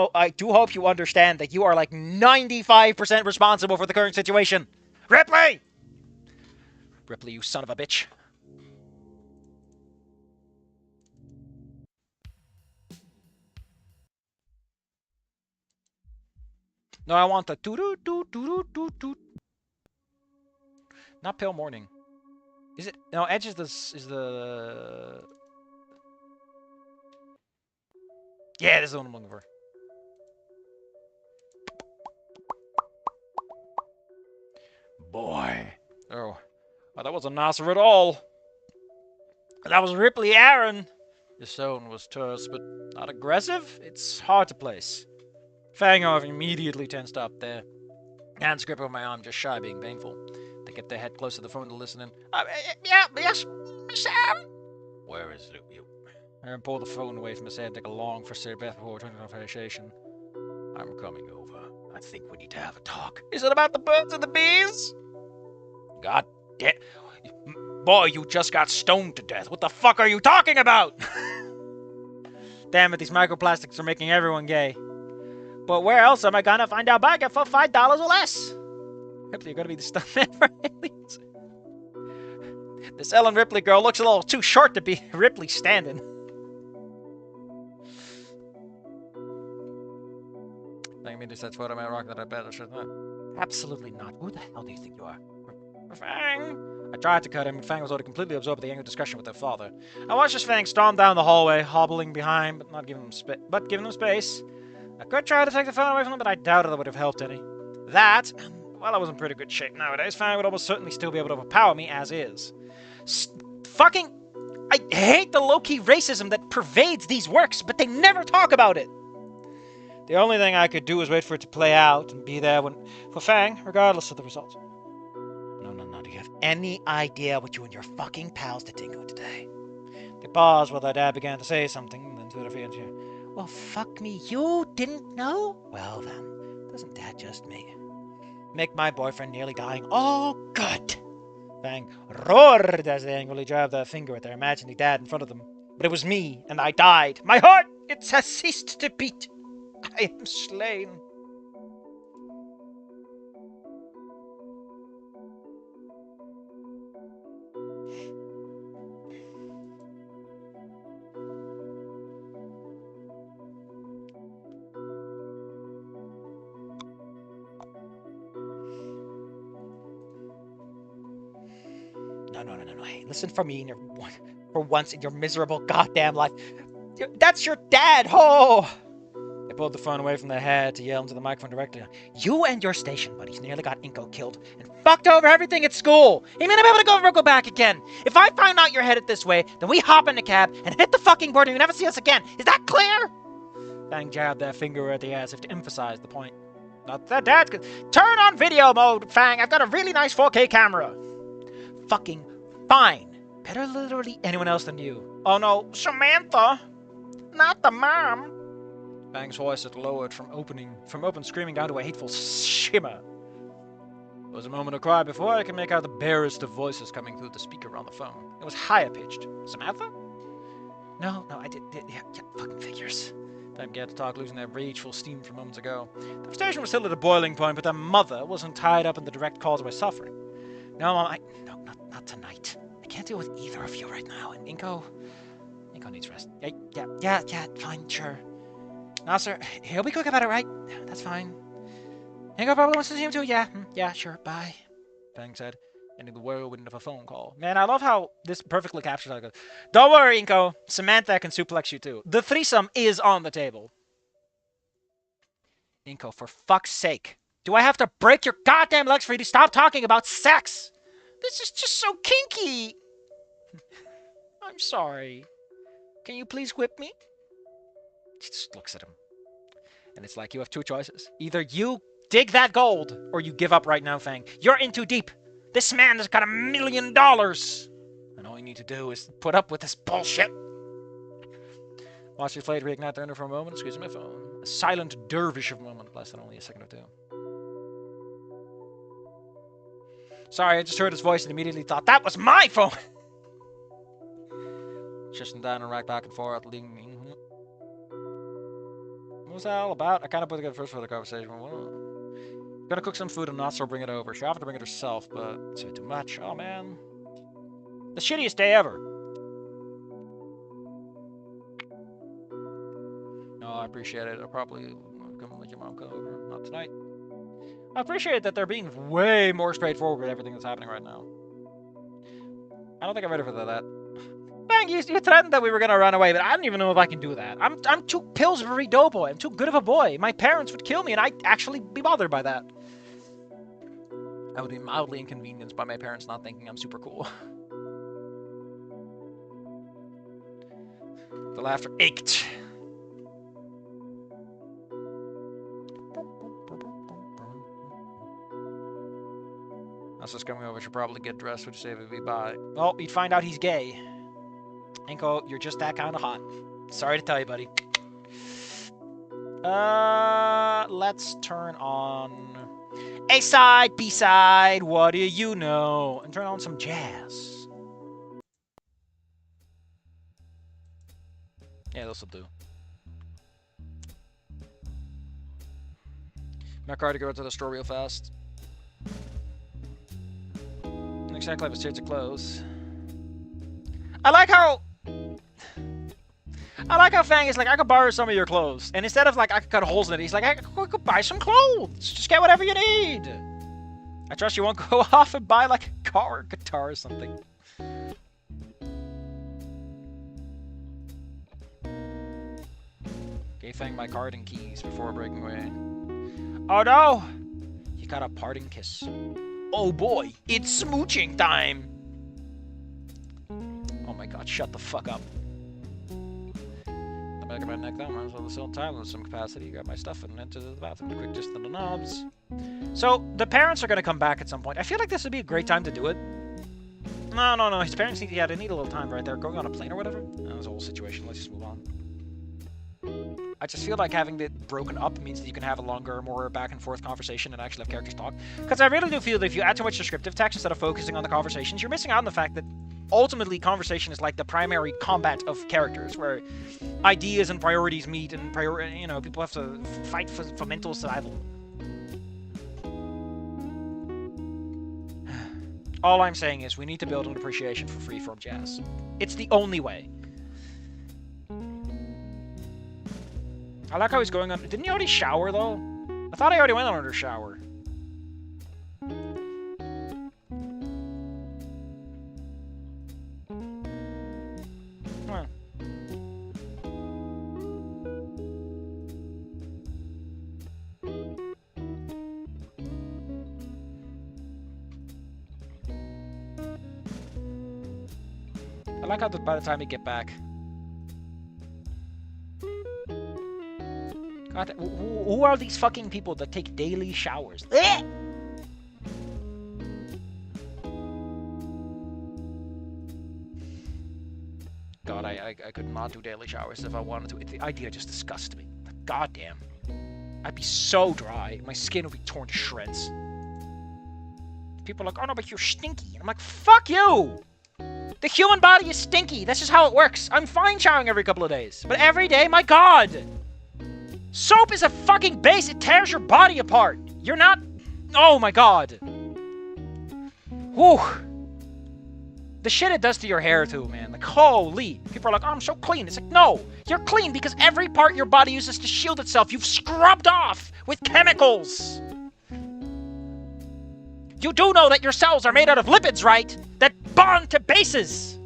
hope you understand that you are like 95% responsible for the current situation. Ripley! Ripley, you son of a bitch. No, I want the toot. Not Pale Morning. Is it? No, Edge is the. Yeah, this is the one I'm looking for. Boy. Oh, that wasn't Nasser at all. That was Ripley Aaron. The tone was terse, but not aggressive. It's hard to place. Fangov immediately tensed up there. Hands grip over my arm, just shy of being painful. They kept their head close to the phone to listen in. Yes, Miss Anne. Where is you? Aaron pulled the phone away from his head and took a long, frustrated breath before returning to conversation. I'm coming over. I think we need to have a talk. Is it about the birds and the bees? God damn. Boy, you just got stoned to death. What the fuck are you talking about? Damn it, these microplastics are making everyone gay. But where else am I gonna find out about it for $5 or less? Ripley, you're gonna be the stuntman for aliens. This Ellen Ripley girl looks a little too short to be Ripley standing. I mean, that's what I'm at rock that I bet, shouldn't I? Absolutely not. Who the hell do you think you are? Fang! I tried to cut him, but Fang was already completely absorbed in the angry discussion with their father. I watched as Fang stormed down the hallway, hobbling behind, but giving him space. I could try to take the phone away from him, but I doubted that would have helped any. That, and while I was in pretty good shape nowadays, Fang would almost certainly still be able to overpower me as is. Fucking... I hate the low-key racism that pervades these works, but they never talk about it. The only thing I could do was wait for it to play out and be there for Fang, regardless of the result. No, do you have any idea what you and your fucking pals did to Ingo today? They paused while their dad began to say something, then threw their feet into, well, fuck me, you didn't know? Well then, doesn't Dad just make my boyfriend nearly dying all good? Fang roared as they angrily jabbed their finger at their imaginary dad in front of them. But it was me, and I died. My heart, it has ceased to beat. I am slain. No. Hey, listen for me for once in your miserable goddamn life. That's your dad, ho! They pulled the phone away from their head to yell into the microphone directly. You and your station buddies nearly got Inko killed and fucked over everything at school. He may not be able to go back again. If I find out you're headed this way, then we hop in the cab and hit the fucking border and you never see us again. Is that clear? Fang jabbed their finger at the air as if to emphasize the point. Not that Dad's good. Turn on video mode, Fang. I've got a really nice 4K camera. Fucking fine. Better literally anyone else than you. Oh no, Samantha. Not the mom. Fang's voice had lowered from open screaming down to a hateful shimmer. There was a moment of quiet before I could make out the barest of voices coming through the speaker on the phone. It was higher pitched. Samantha? No, I did yeah, fucking figures. Fang began to talk, losing their rageful steam from moments ago. The frustration was still at a boiling point, but their mother wasn't tied up in the direct cause of my suffering. No, Mom, not tonight. I can't deal with either of you right now, and Inko needs rest. Yeah, fine, sure. Now, sir, he'll be quick about it, right? That's fine. Ingo probably wants to see him too, yeah, sure, bye. Fang said, ending the whirlwind of a phone call. Man, I love how this perfectly captures how it goes. Don't worry, Inko. Samantha can suplex you too. The threesome is on the table. Inko, for fuck's sake. Do I have to break your goddamn legs for you to stop talking about sex? This is just so kinky. I'm sorry. Can you please whip me? She just looks at him. And it's like you have two choices. Either you dig that gold, or you give up right now, Fang. You're in too deep. This man has got $1 million. And all you need to do is put up with this bullshit. Watch your flame reignite the ender for a moment, squeezing my phone. A silent dervish of a moment lasted only a second or two. Sorry, I just heard his voice and immediately thought, that was my phone! Shifting down and right back and forth, leaning. What was that all about? I kind of put together first for the conversation. Gonna cook some food and not so bring it over. She offered to bring it herself, but it's a bit too much. Oh man. The shittiest day ever. No, I appreciate it. I'll probably come and let your mom come over. Not tonight. I appreciate that they're being way more straightforward with everything that's happening right now. I don't think I'm ready for that. Bang, you threatened that we were gonna run away, but I don't even know if I can do that. I'm too Pillsbury doughboy. I'm too good of a boy. My parents would kill me, and I'd actually be bothered by that. I would be mildly inconvenienced by my parents not thinking I'm super cool. The laughter ached. Precarious is coming over. Should probably get dressed. Would you say if we buy? Well, you'd find out he's gay. Inko, you're just that kind of hot. Sorry to tell you, buddy. Let's turn on A side, B side. What do you know? And turn on some jazz. Yeah, this'll do. My car to go to the store real fast. Next time, a series of clothes. I like how Fang is like, I could borrow some of your clothes. And instead of like, I could cut holes in it, he's like, I could buy some clothes. Just get whatever you need. I trust you won't go off and buy like a car or guitar or something. Gave Fang my card and keys before breaking away. Oh no! You got a parting kiss. Oh boy, it's smooching time! Oh my god, shut the fuck up. I'm back of my neck though, might as well still time with some capacity. Grab my stuff and enter the bathroom quick, just in the knobs. So, the parents are gonna come back at some point. I feel like this would be a great time to do it. No. His parents need, yeah, they need a little time, right? They're going on a plane or whatever. That was a whole situation. Let's just move on. I just feel like having it broken up means that you can have a longer, more back-and-forth conversation and actually have characters talk. Because I really do feel that if you add too much descriptive text instead of focusing on the conversations, you're missing out on the fact that ultimately conversation is like the primary combat of characters, where ideas and priorities meet, and people have to fight for mental survival. All I'm saying is we need to build an appreciation for freeform jazz. It's the only way. I like how he's going on. Didn't he already shower, though? I thought he already went under shower. Huh. I like how by the time we get back... God, who are these fucking people that take daily showers? God, I could not do daily showers if I wanted to. The idea just disgusts me. God damn. I'd be so dry. My skin would be torn to shreds. People are like, oh no, but you're stinky. And I'm like, fuck you! The human body is stinky. That's just how it works. I'm fine showering every couple of days. But every day, my God! Soap is a fucking base. It tears your body apart. You're not... Oh my God. Whew. The shit it does to your hair too, man. Like, holy. People are like, oh, I'm so clean. It's like, no. You're clean because every part your body uses to shield itself, you've scrubbed off with chemicals. You do know that your cells are made out of lipids, right? That bond to bases.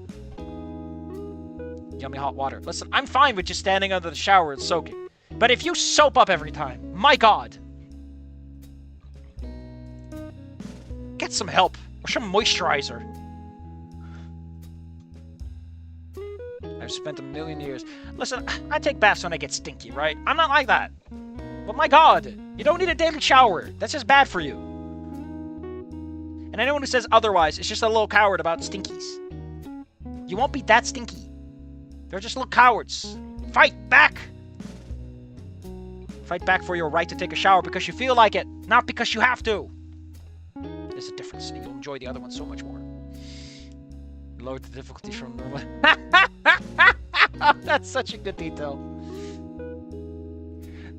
Yummy hot water. Listen, I'm fine with just standing under the shower and soaking. But if you soap up every time, my God. Get some help. Or some moisturizer. I've spent a million years. Listen, I take baths when I get stinky, right? I'm not like that. But my God, you don't need a daily shower. That's just bad for you. And anyone who says otherwise is just a little coward about stinkies. You won't be that stinky. They're just little cowards. Fight back! Fight back for your right to take a shower because you feel like it, not because you have to. There's a difference, and you'll enjoy the other one so much more. Lower the difficulty from normal. That's such a good detail.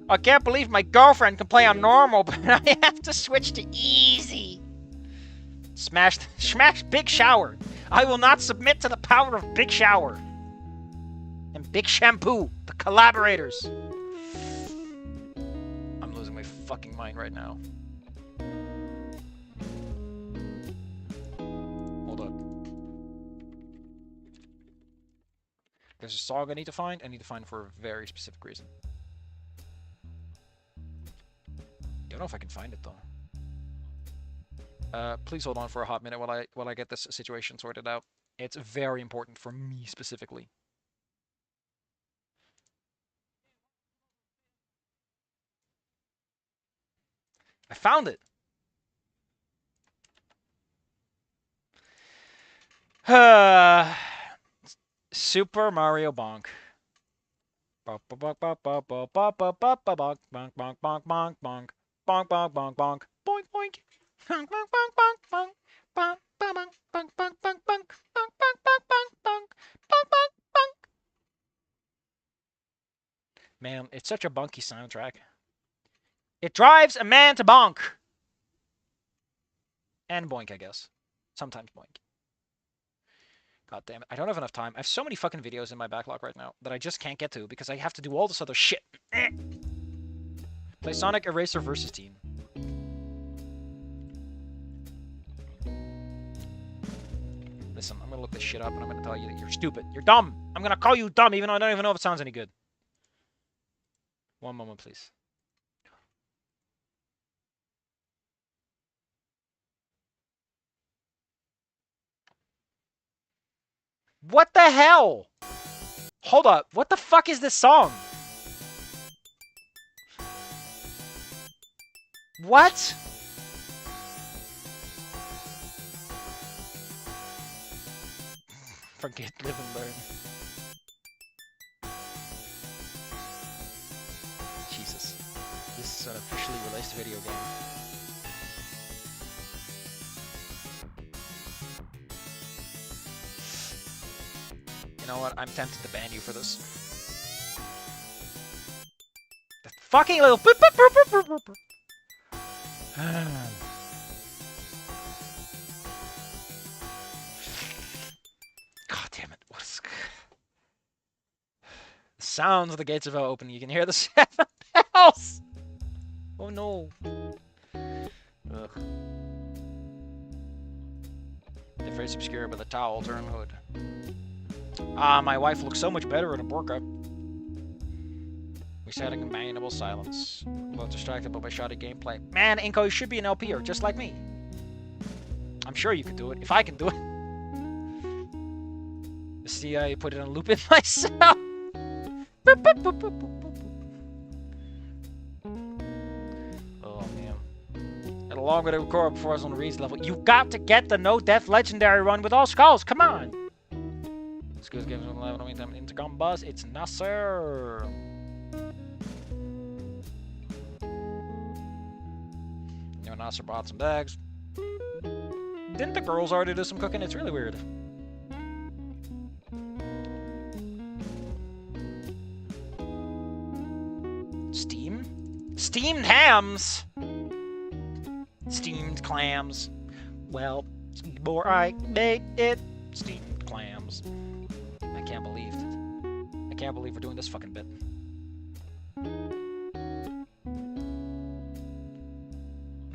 I can't believe my girlfriend can play on normal, but I have to switch to easy. Smash Big Shower. I will not submit to the power of Big Shower. And Big Shampoo, the collaborators. I'm losing my fucking mind right now. Hold up. There's a song I need to find. I need to find for a very specific reason. Don't know if I can find it though. Please hold on for a hot minute while I get this situation sorted out. It's very important for me specifically. I found it. Super Mario Bonk. Bonk bonk bonk bonk bonk bonk bonk bonk bonk bonk bonk bonk bonk bonk bonk bonk bonk bonk boink boink bonk bonk bonk bonk bonk bonk bonk bonk bonk bonk bonk bonk bonk bonk bonk bonk bonk bonk. Man, it's such a bunky soundtrack. It drives a man to bonk. And boink, I guess. Sometimes boink. God damn it. I don't have enough time. I have so many fucking videos in my backlog right now that I just can't get to because I have to do all this other shit. Play Sonic Eraser versus Team. Listen, I'm gonna look this shit up and I'm gonna tell you that you're stupid. You're dumb. I'm gonna call you dumb even though I don't even know if it sounds any good. One moment, please. What the hell? Hold up. What the fuck is this song? What? Forget, live and learn. Jesus. This is an officially released video game. You know what? I'm tempted to ban you for this. The fucking little boop boop boop boop boop boop. God damn it. What is... The sounds of the gates of hell opening. You can hear the 7 bells. Oh no. Ugh. The face obscured by the towel turned hood. Ah, my wife looks so much better in a burqa. We sat in companionable silence, both distracted by my shoddy gameplay. Man, Inko, you should be an LPer, just like me. I'm sure you could do it, if I can do it. See, I put it on loop in myself. Oh, man. Had a long way to record before I was on the Reed's level. You got to get the no-death legendary run with all skulls, come on! Excuse games on 11, meantime, intercom buzz, it's Nasser. You know, Nasser brought some bags. Didn't the girls already do some cooking? It's really weird. Steam? Steamed hams! Steamed clams. Well, before I made it, steamed clams. I can't believe it. I can't believe we're doing this fucking bit.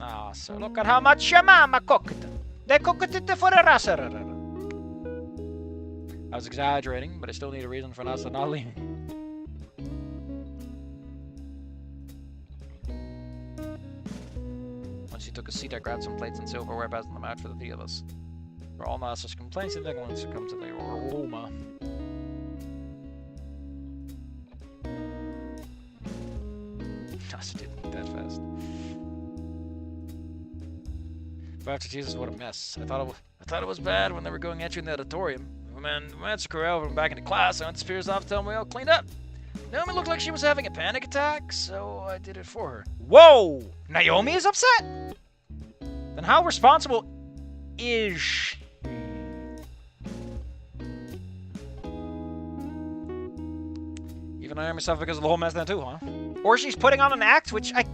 Ah, so look at how much your mama cooked. They cooked it for the rest of it. I was exaggerating, but I still need a reason for us to not leaving. Once she took a seat, I grabbed some plates and silverware, passing them out for the three of us. For all Nasser's complaints and negligence to come to the aroma. Nasser didn't eat that fast. But after Jesus, what a mess. I thought it was bad when they were going at you in the auditorium. Man, Corral went back into class. I went to Spears' office to tell me all cleaned up. Naomi looked like she was having a panic attack, so I did it for her. Whoa! Naomi is upset? Then how responsible is she? Even Naomi suffered because of the whole mess now too, huh? Or she's putting on an act, which I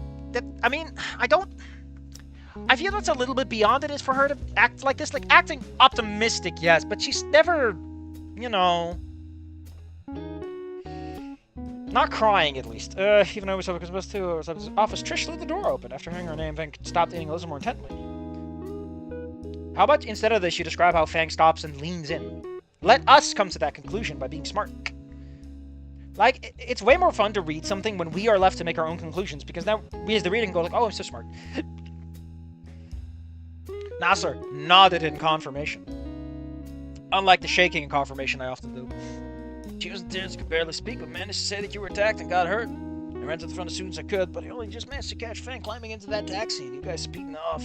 feel that's a little bit beyond it is for her to act like this. Like, acting optimistic, yes, but she's never, you know... Not crying, at least. Even though we saw because of us too, or something. Office, Trish threw the door open after hearing her name. Fang stopped eating a little more intently. How about instead of this, you describe how Fang stops and leans in? Let us come to that conclusion by being smart. Like, it's way more fun to read something when we are left to make our own conclusions, because now we as the reader can go like, oh, I'm so smart. Nasser nodded in confirmation. Unlike the shaking in confirmation I often do. She was in tears, could barely speak, but managed to say that you were attacked and got hurt. I ran to the front as soon as I could, but I only just managed to catch Fang climbing into that taxi and you guys speeding off.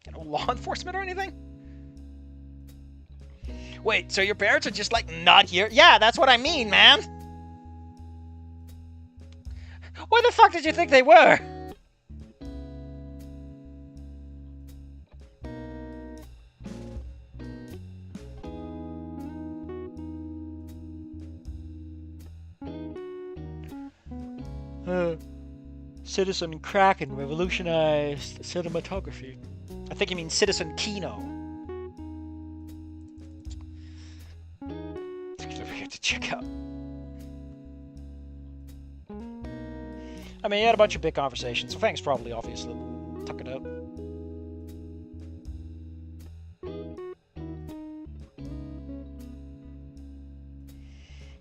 You know, law enforcement or anything? Wait, so your parents are just like not here? Yeah, that's what I mean, man. Where the fuck did you think they were? Citizen Kraken revolutionized cinematography. I think you mean Citizen Kino. We have to check out. I mean, he had a bunch of big conversations, so thanks probably, obviously. Tuck it up.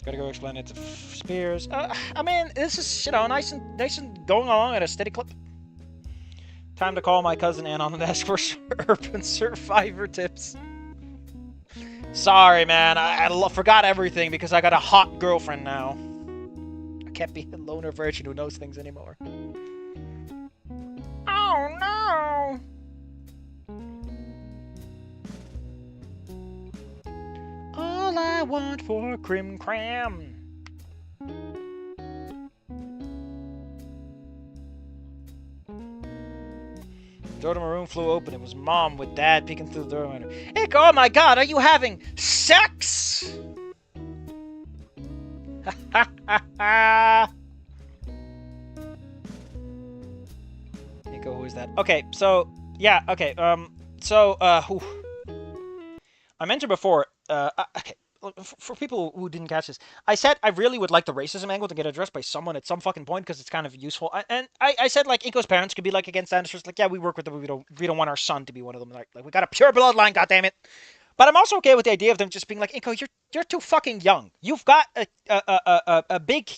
Gotta go explain it to Spears. I mean, this is, you know, nice and going along at a steady clip. Time to call my cousin Ann on the desk for urban survivor tips. Sorry, man. I forgot everything because I got a hot girlfriend now. I can't be a loner virgin who knows things anymore. Oh, no! All I want for Crim Cram. The door to my room flew open. It was Mom with Dad peeking through the door. Hey, oh my God, are you having sex? Ha ha ha! Nico, who is that? Okay, so yeah, okay. I mentioned before. Okay, for people who didn't catch this, I said I really would like the racism angle to get addressed by someone at some fucking point because it's kind of useful. I said like Inko's parents could be like against dinosaurs. Like, yeah, we work with them. We don't want our son to be one of them. Like we got a pure bloodline. Goddammit. But I'm also okay with the idea of them just being like, Inko, you're too fucking young. You've got a big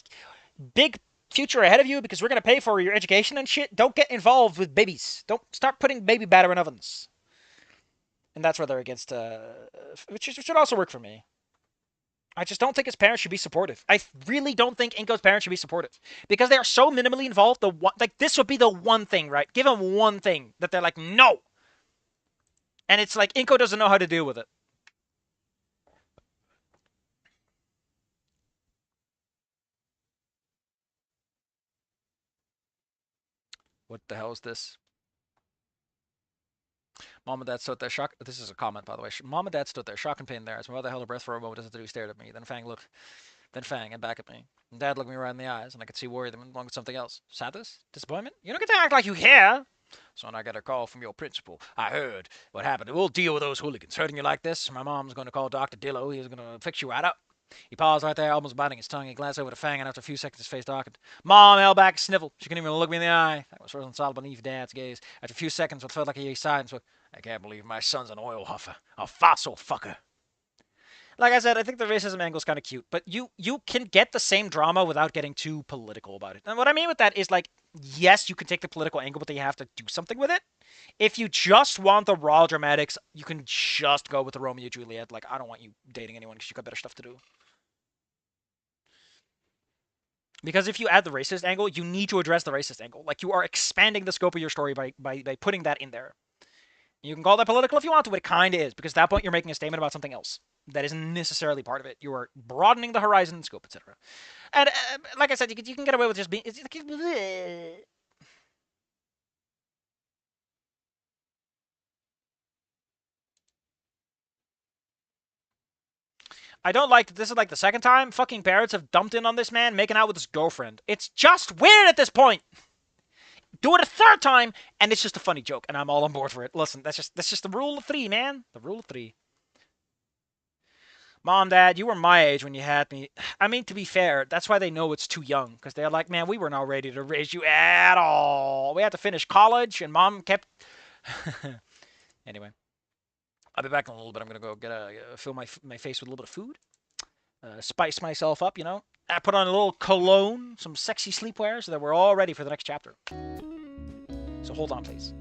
future ahead of you because we're gonna pay for your education and shit. Don't get involved with babies. Don't start putting baby batter in ovens. And that's where they're against, which should also work for me. I just don't think his parents should be supportive. I really don't think Inko's parents should be supportive because they are so minimally involved. Like this would be the one thing, right? Give them one thing that they're like, no, and it's like Inko doesn't know how to deal with it. What the hell is this? Mom and Dad stood there shocked. This is a comment, by the way. Mom and Dad stood there, shocked and pain there. As my mother held her breath for a moment as the two stared at me. Then Fang and back at me. And Dad looked me right in the eyes, and I could see worry them along with something else. Sadness? Disappointment? You don't get to act like you care. So when I got a call from your principal, I heard what happened. We'll deal with those hooligans. Hurting you like this? My mom's going to call Dr. Dillo. He's going to fix you right up. He paused right there, almost biting his tongue. He glanced over to Fang, and after a few seconds, his face darkened. Mom held back a sniffle. She couldn't even look me in the eye. I was frozen solid beneath Dad's gaze. After a few seconds, what felt like a sigh, and spoke, I can't believe my son's an oil huffer. A fossil fucker. Like I said, I think the racism angle is kind of cute, but you can get the same drama without getting too political about it. And what I mean with that is like, yes, you can take the political angle, but then you have to do something with it. If you just want the raw dramatics, you can just go with the Romeo and Juliet. Like, I don't want you dating anyone because you got better stuff to do. Because if you add the racist angle, you need to address the racist angle. Like, you are expanding the scope of your story by putting that in there. You can call that political if you want to, but it kind of is, because at that point you're making a statement about something else that isn't necessarily part of it. You are broadening the horizon and scope, etc. And like I said, you can get away with just being. I don't like that this is like the second time fucking parents have dumped in on this man making out with his girlfriend. It's just weird at this point. Do it a third time, and it's just a funny joke, and I'm all on board for it. Listen, that's just the rule of three, man. The rule of three. Mom, Dad, you were my age when you had me. I mean, to be fair, that's why they know it's too young, because they're like, man, we were not ready to raise you at all. We had to finish college, and Mom kept... Anyway, I'll be back in a little bit. I'm going to go fill my face with a little bit of food, spice myself up, you know. I put on a little cologne, some sexy sleepwear, so that we're all ready for the next chapter. So hold on, please.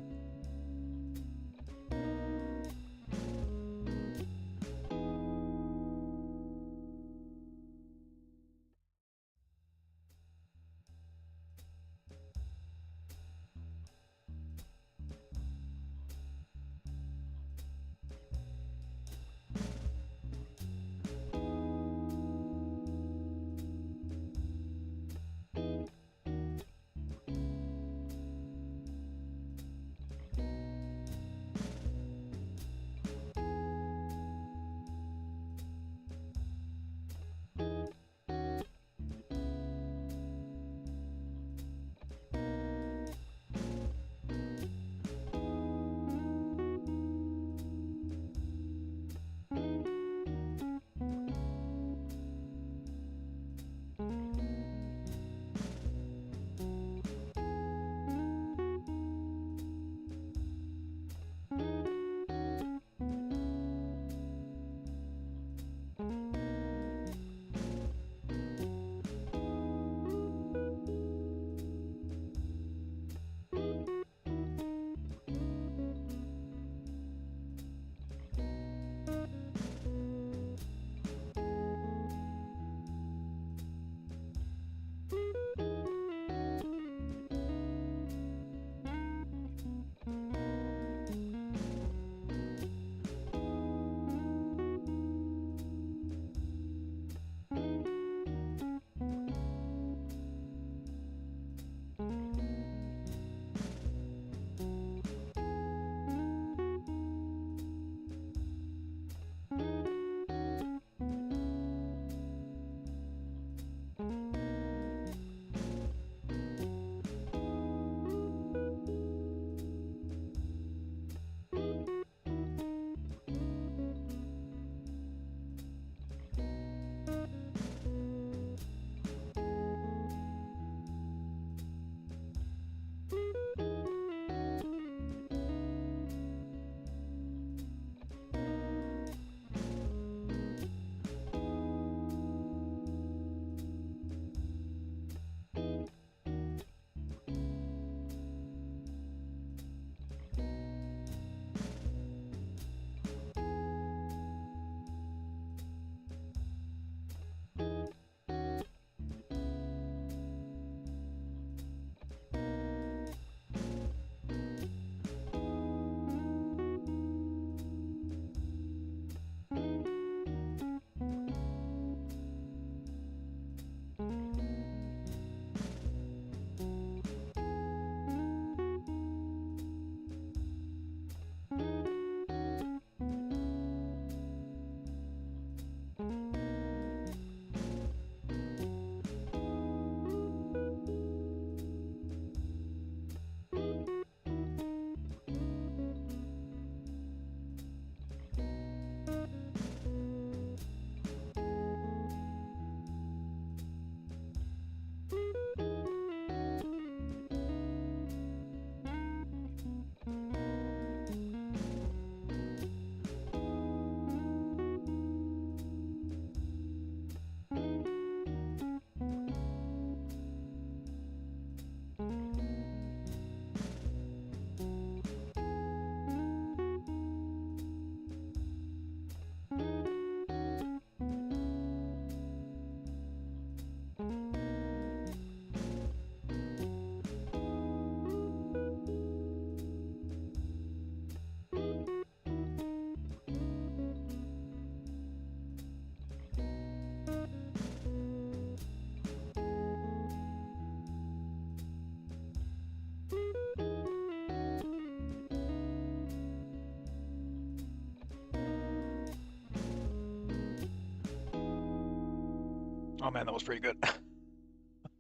Oh man, that was pretty good.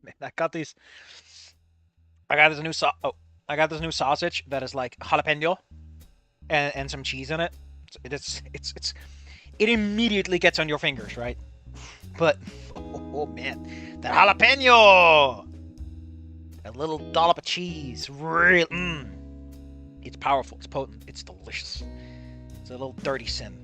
Man, I got these. I got this new I got this new sausage that is like jalapeno and some cheese in it. It immediately gets on your fingers, right? But oh man, that jalapeno, a little dollop of cheese, real. It's powerful. It's potent. It's delicious. It's a little dirty sin.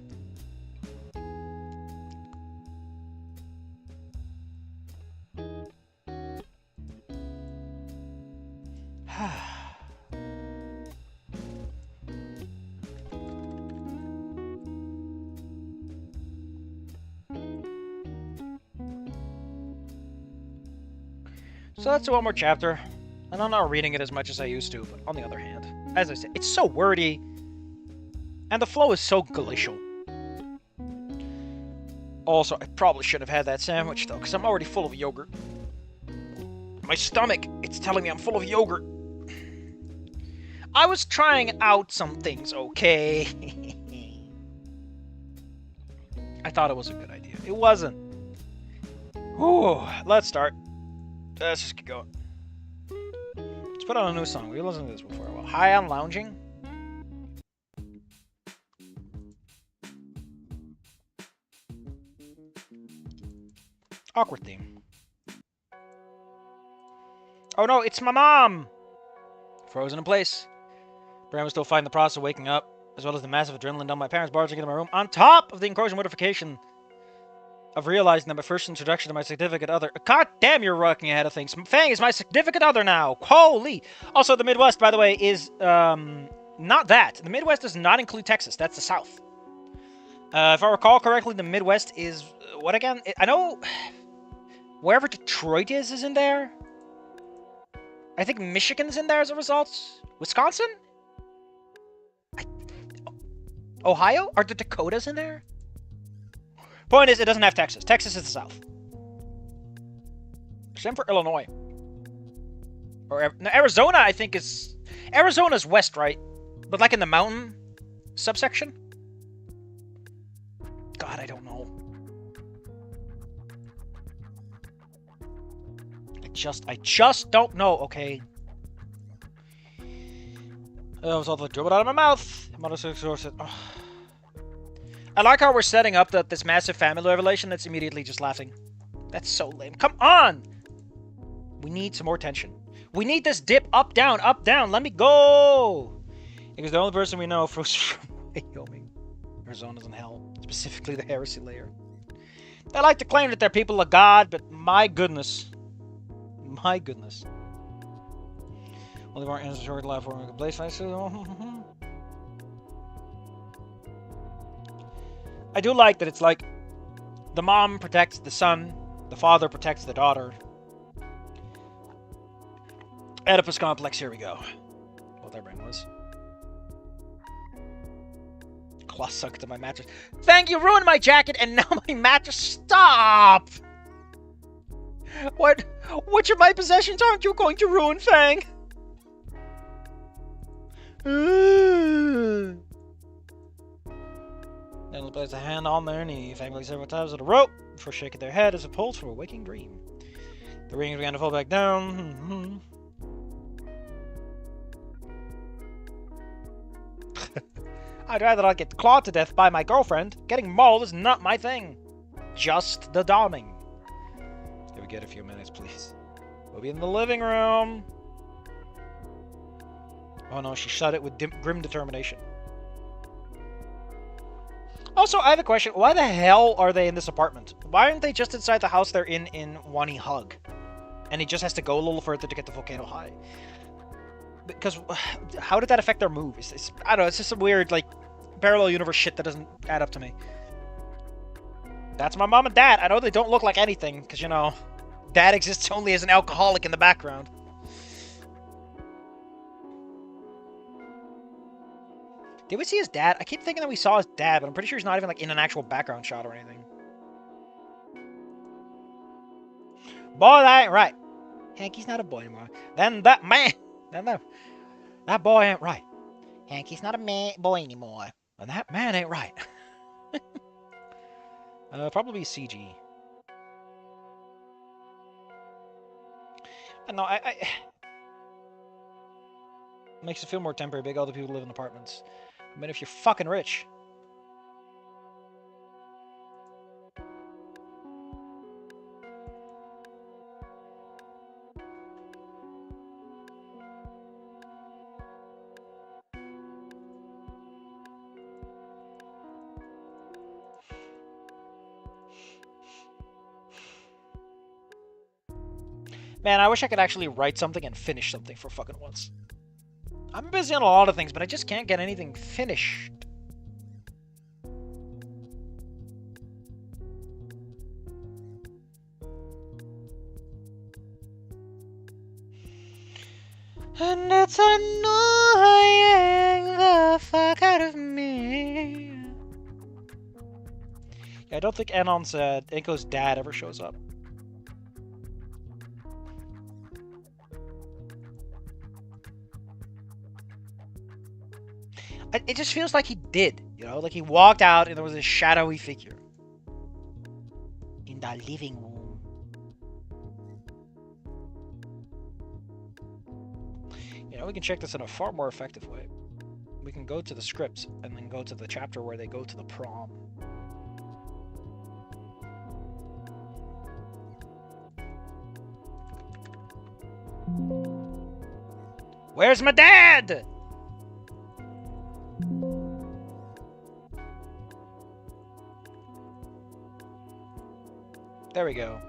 So let's do one more chapter. And I'm not reading it as much as I used to, but on the other hand, as I said, it's so wordy. And the flow is so glacial. Also, I probably should have had that sandwich, though, because I'm already full of yogurt. My stomach, it's telling me I'm full of yogurt. I was trying out some things, okay? I thought it was a good idea. It wasn't. Ooh, let's start. Let's just keep going. Let's put on a new song. We listened to this before. Well, High on Lounging. Awkward theme. Oh no, it's my mom! Frozen in place. Bram was still fighting the process of waking up, as well as the massive adrenaline down my parents barging into my room, on top of the encouraging mortification of realizing that my first introduction to my significant other... God damn, you're rocking ahead of things. Fang is my significant other now. Holy! Also, the Midwest, by the way, is not that. The Midwest does not include Texas. That's the South. If I recall correctly, the Midwest is... what again? I know... wherever Detroit is in there. I think Michigan's in there as a result. Wisconsin? Ohio? Are the Dakotas in there? Point is, it doesn't have Texas. Texas is the South. Same for Illinois. Or no, Arizona, I think, is... Arizona's west, right? But like in the mountain subsection? God, I don't know. I just don't know, okay? That was all the dribbled out of my mouth. I like how we're setting up this massive family revelation that's immediately just laughing. That's so lame. Come on! We need some more tension. We need this dip up, down, up, down. Let me go! Because the only person we know from Wyoming. Arizona's in hell. Specifically the heresy layer. They like to claim that they're people of God, but my goodness. My goodness. Well, they weren't in the short life for a place. I do like that it's like the mom protects the son, the father protects the daughter. Oedipus complex, here we go. What their brain was. Claw sucked to my mattress. Thank you, ruined my jacket and now my mattress. Stop! Which of my possessions aren't you going to ruin, Fang? Then he places a hand on their knee, Fang like several times with a rope before shaking their head as a pulse from a waking dream. The rings began to fall back down. I'd rather not get clawed to death by my girlfriend. Getting mauled is not my thing. Just the dawning. Can we get a few minutes, please? We'll be in the living room. Oh no, she shut it with grim determination. Also, I have a question. Why the hell are they in this apartment? Why aren't they just inside the house they're in Wani Hug? And he just has to go a little further to get the volcano high. Because how did that affect their move? I don't know, it's just some weird, like, parallel universe shit that doesn't add up to me. That's my mom and dad. I know they don't look like anything, because, you know, dad exists only as an alcoholic in the background. Did we see his dad? I keep thinking that we saw his dad, but I'm pretty sure he's not even, like, in an actual background shot or anything. Boy, that ain't right. Hanky's not a boy anymore. Then that man... That boy ain't right. Hanky's not a boy anymore. And that man ain't right. Probably CG. No, makes it feel more temporary. Big other people live in apartments. I mean, if you're fucking rich. Man, I wish I could actually write something and finish something for fucking once. I'm busy on a lot of things, but I just can't get anything finished. And it's annoying the fuck out of me. Yeah, I don't think Anon's Inko's dad ever shows up. It just feels like he did, you know? Like he walked out and there was a shadowy figure. In the living room. You know, we can check this in a far more effective way. We can go to the scripts and then go to the chapter where they go to the prom. Where's my dad? There we go.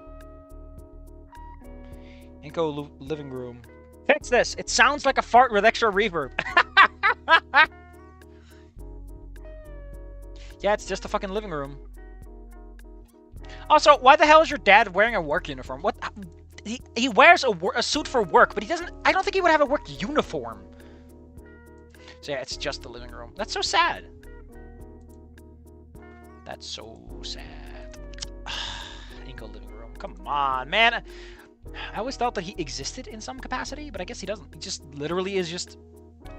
Inko living room. Fix this! It sounds like a fart with extra reverb. Yeah, it's just a fucking living room. Also, why the hell is your dad wearing a work uniform? What? He wears a suit for work, but he doesn't... I don't think he would have a work uniform. So yeah, it's just the living room. That's so sad. That's so sad. Inko living room. Come on, man. I always thought that he existed in some capacity, but I guess he doesn't. He just literally is just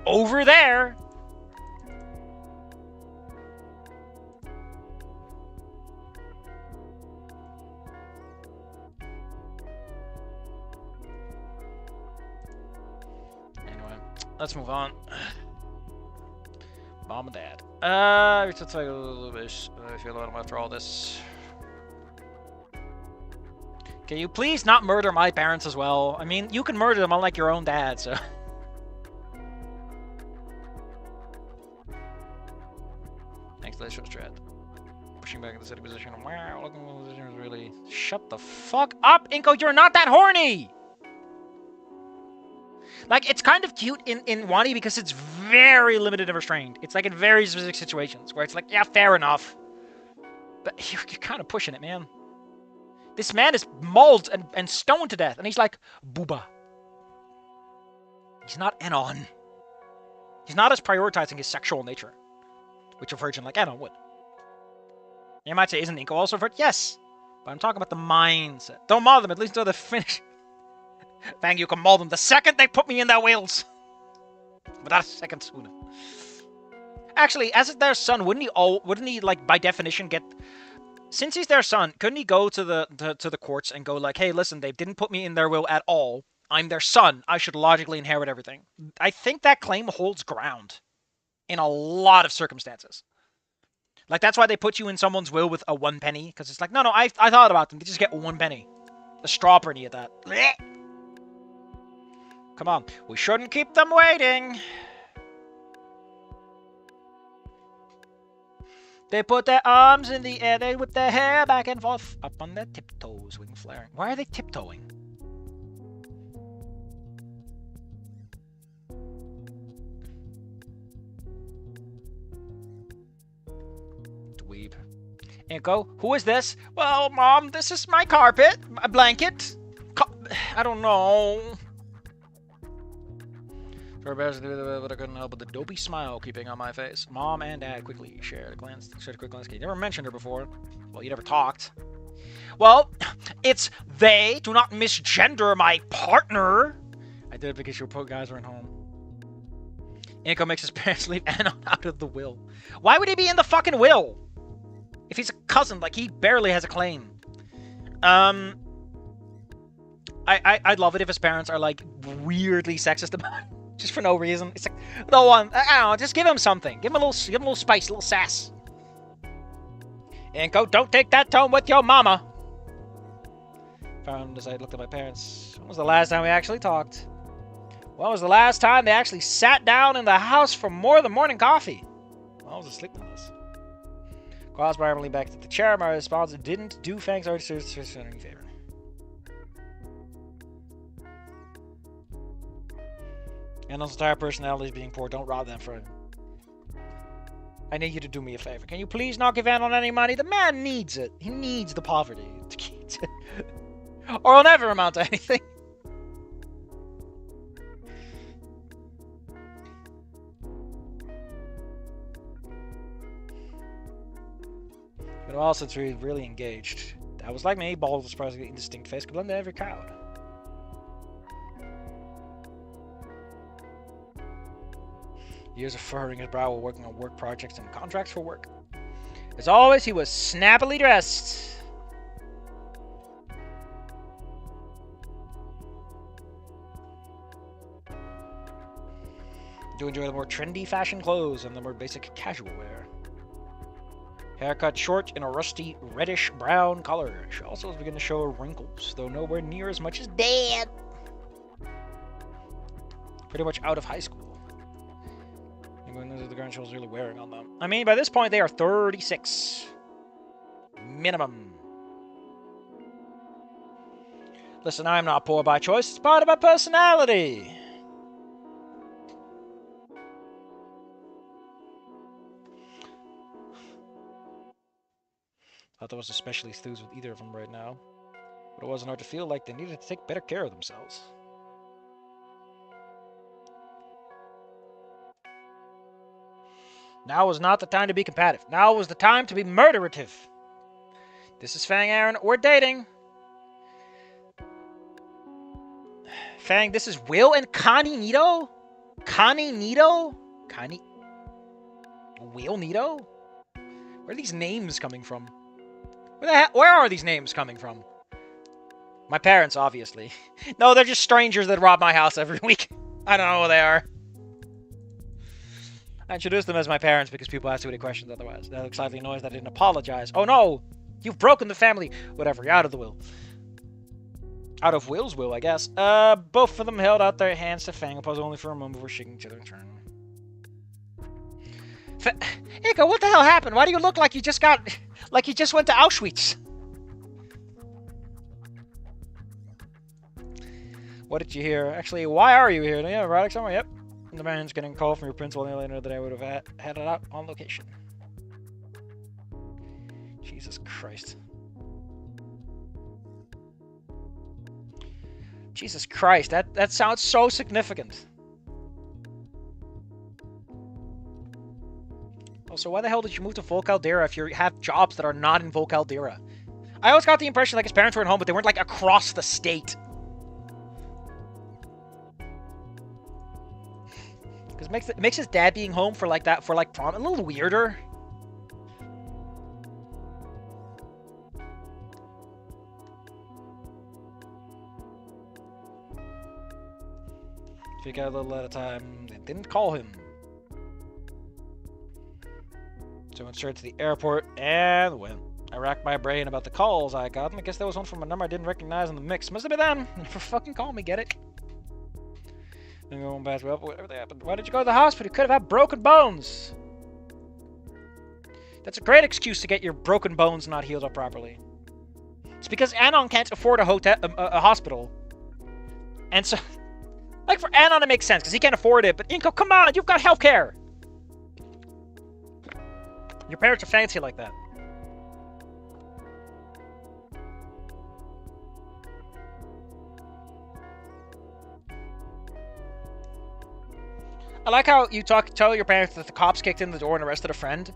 over there. Anyway, let's move on. Mom and Dad. Let's take a little bit. I feel like after all this. Can you please not murder my parents as well? I mean, you can murder them unlike your own dad, so... Thanks, Glacial Strat. Pushing back in the city position. Wow, looking at the position is really... Shut the fuck up, Inko! You're not that horny! Like, it's kind of cute in Wani because it's very limited and restrained. It's like in very specific situations where it's like, yeah, fair enough. But you're kind of pushing it, man. This man is mauled and stoned to death, and he's like, booba. He's not Anon. He's not as prioritizing his sexual nature, which a virgin like Anon would. You might say, isn't Inko also a virgin? Yes, but I'm talking about the mindset. Don't maul them, at least until they finish. Fang, you can maul them the second they put me in their wheels. But not a second sooner. Actually, as their son, wouldn't he like by definition get... Since he's their son, couldn't he go to the courts and go like, hey, listen, they didn't put me in their will at all. I'm their son. I should logically inherit everything. I think that claim holds ground in a lot of circumstances. Like, that's why they put you in someone's will with a 1 penny. Because it's like, no, I thought about them. They just get 1 penny. The straw penny at that. Come on. We shouldn't keep them waiting. They put their arms in the air, they whip their hair back and forth, up on their tiptoes, wing flaring. Why are they tiptoeing? Dweeb. Inko, who is this? Well, Mom, this is my carpet, my blanket. I don't know. For bears to do that, but I couldn't help but the dopey smile keeping on my face. Mom and Dad quickly shared a quick glance. You never mentioned her before. Well, you never talked. Well, it's they. Do not misgender my partner. I did it because your guys weren't home. Inko makes his parents leave Anon out of the will. Why would he be in the fucking will? If he's a cousin, like, he barely has a claim. I I'd love it if his parents are like weirdly sexist about it, just for no reason. It's like, no one, I don't know, just give him something. Give him a little spice, a little sass. Inko, don't take that tone with your mama. Found as I looked at my parents. When was the last time we actually talked? When was the last time they actually sat down in the house for more than morning coffee? Well, I was asleep on this. Crossed my arm, leaned back to the chair. My response didn't do Fang's already any favor. And those entire personalities being poor, don't rob them for him. I need you to do me a favor. Can you please not give Anon any money? The man needs it. He needs the poverty. Or he'll never amount to anything. But also, it's really engaged. That was like me. Bald was surprisingly indistinct face could blend into every crowd. Years of furrowing his brow while working on work projects and contracts for work. As always, he was snappily dressed. Do enjoy the more trendy fashion clothes and the more basic casual wear. Haircut short in a rusty reddish brown color. She also was beginning to show wrinkles, though nowhere near as much as Dad. Pretty much out of high school. The ground she was really wearing on them. I mean, by this point, they are 36. Minimum. Listen, I'm not poor by choice. It's part of my personality. Thought I was especially enthused with either of them right now. But it wasn't hard to feel like they needed to take better care of themselves. Now was not the time to be combative. Now was the time to be murderative. This is Fang Aaron. We're dating. Fang, this is Will and Connie Nito? Connie Nito? Connie... Will Nito? Where are these names coming from? Where are these names coming from? My parents, obviously. No, they're just strangers that rob my house every week. I don't know who they are. I introduced them as my parents because people ask too many questions otherwise. That looks slightly annoyed that I didn't apologize. Oh no! You've broken the family! Whatever, you're out of the will. Out of Will's will, I guess. Both of them held out their hands to Fang, paused only for a moment before shaking each other in turn. Inko, what the hell happened? Why do you look like you just got... like you just went to Auschwitz? What did you hear? Actually, why are you here? Yeah, erotic somewhere? Yep. The man's getting a call from your principal later that I would have had it out on location. Jesus Christ. Jesus Christ, that sounds so significant. Also, why the hell did you move to Vol Caldera if you have jobs that are not in Vol Caldera? I always got the impression like his parents were at home, but they weren't like across the state. Because it makes his dad being home for like that, for like prom, a little weirder. If you got a little at a time, they didn't call him. So I went straight to the airport and went. I racked my brain about the calls I got, and I guess there was one from a number I didn't recognize in the mix. Must have been them. Never fucking call me, get it? Then going back up, whatever happened. Why did you go to the hospital? You could have had broken bones. That's a great excuse to get your broken bones not healed up properly. It's because Anon can't afford a hospital. And so, like for Anon it makes sense because he can't afford it, but Inko, come on, you've got healthcare. Your parents are fancy like that. I like how you tell your parents that the cops kicked in the door and arrested a friend.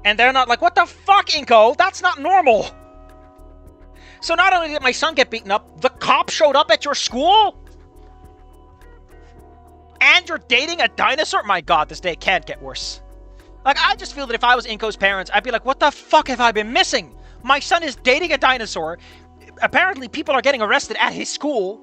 And they're not like, what the fuck, Inko? That's not normal. So not only did my son get beaten up, the cop showed up at your school? And you're dating a dinosaur? My god, this day can't get worse. Like, I just feel that if I was Inko's parents, I'd be like, what the fuck have I been missing? My son is dating a dinosaur. Apparently, people are getting arrested at his school.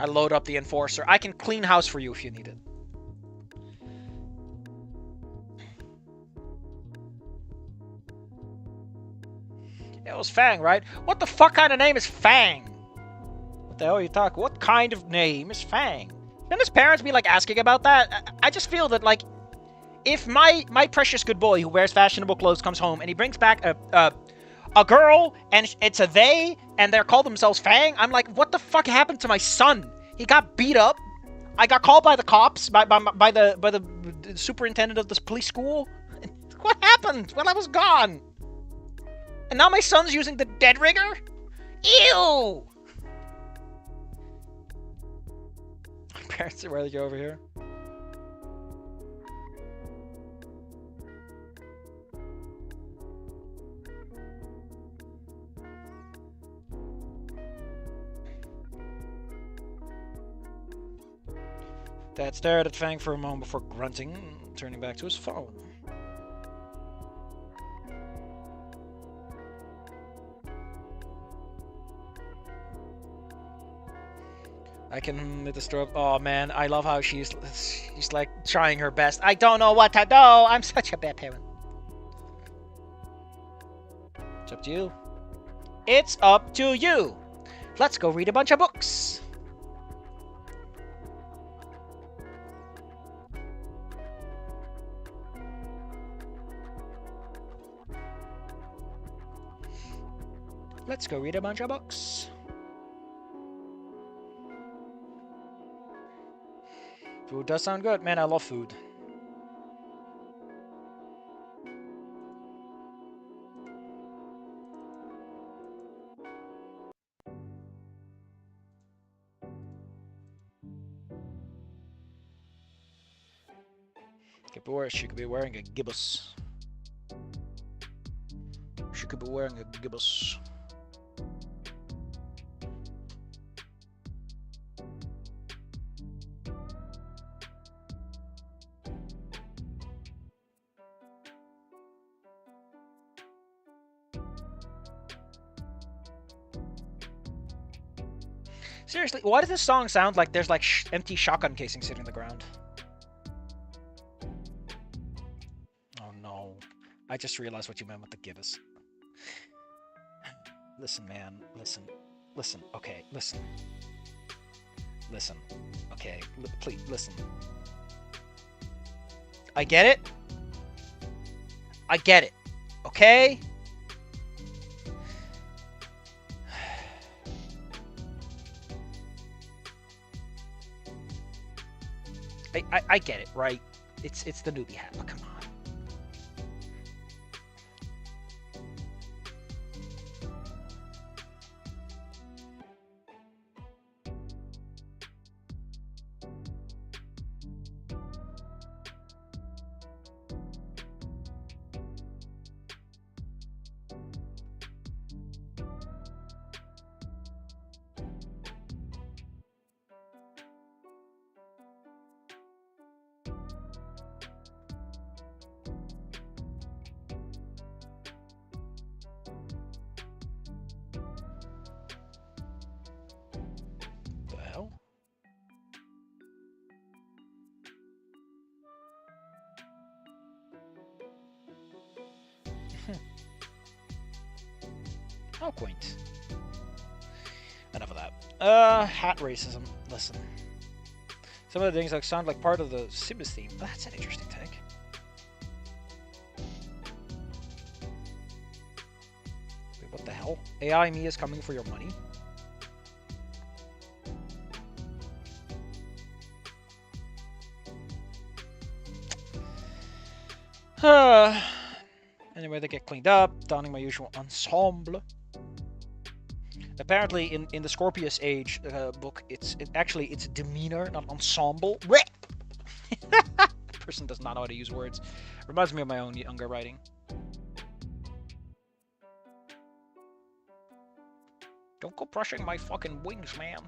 I load up the enforcer. I can clean house for you if you need it. It was Fang, right? What the fuck kind of name is Fang? What the hell are you talking? What kind of name is Fang? Shouldn't his parents be like asking about that? I just feel that like, if my precious good boy who wears fashionable clothes comes home and he brings back a girl and it's a they and they're called themselves Fang, I'm like, what the fuck happened to my son? He got beat up. I got called by the cops, by the superintendent of this police school. What happened? Well, I was gone. And now my son's using the dead rigger? Ew! My parents are ready to go over here. Dad stared at Fang for a moment before grunting, turning back to his phone. I can hit the stroke. Oh man, I love how she's like trying her best. I don't know what to do. I'm such a bad parent. It's up to you. It's up to you. Let's go read a bunch of books. Let's go read a bunch of books. Food does sound good. Man, I love food. She could be wearing a gibbous. She could be wearing a gibbous. Seriously, why does this song sound like there's like empty shotgun casing sitting on the ground? Oh no. I just realized what you meant with the gibbous. Listen, man. Listen. Listen. Okay, listen. Listen. Okay, please, listen. I get it. I get it. Okay? I get it, right? It's the newbie hat, but come on. How quaint. Enough of that. Hat racism. Listen. Some of the things like sound like part of the Sims theme. That's an interesting take. Wait, what the hell? AI me is coming for your money? Anyway, they get cleaned up, donning my usual ensemble. Apparently, in the Scorpius Age book, it's demeanor, not ensemble. Person does not know how to use words. Reminds me of my own younger writing. Don't go brushing my fucking wings, man.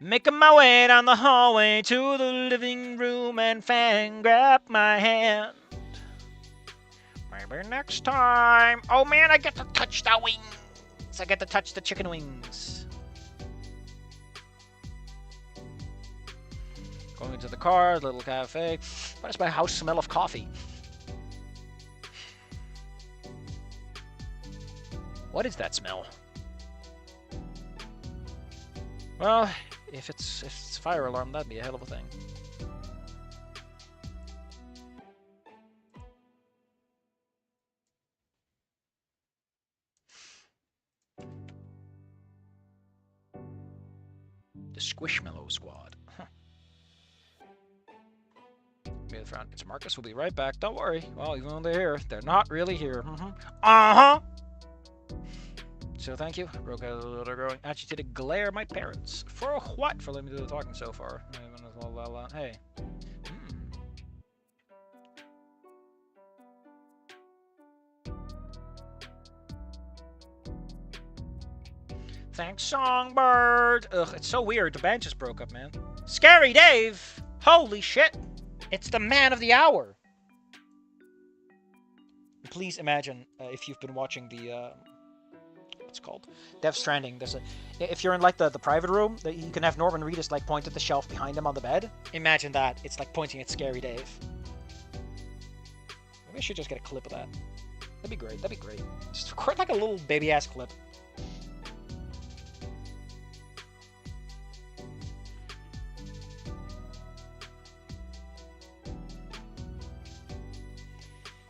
Making my way down the hallway to the living room, and Fang grabbed my hand. Maybe next time. Oh man, I get to touch the wings. I get to touch the chicken wings. Going into the car, little cafe. Why does my house smell of coffee? What is that smell? Well, if it's a fire alarm, that'd be a hell of a thing. The Squishmallow Squad. Huh. Near the front. It's Marcus. We'll be right back. Don't worry. Well, even though they're here, they're not really here. Uh-huh. So thank you. Broke out a little growing. Agitated glare at my parents. For what? For letting me do the talking so far. Hey. Thanks, Songbird. Ugh, it's so weird. The band just broke up, man. Scary Dave! Holy shit! It's the man of the hour! Please imagine if you've been watching the, what's it called? Death Stranding. There's if you're in, like, the private room, you can have Norman Reedus, like, point at the shelf behind him on the bed. Imagine that. It's, like, pointing at Scary Dave. Maybe I should just get a clip of that. That'd be great. That'd be great. Just record, like, a little baby-ass clip.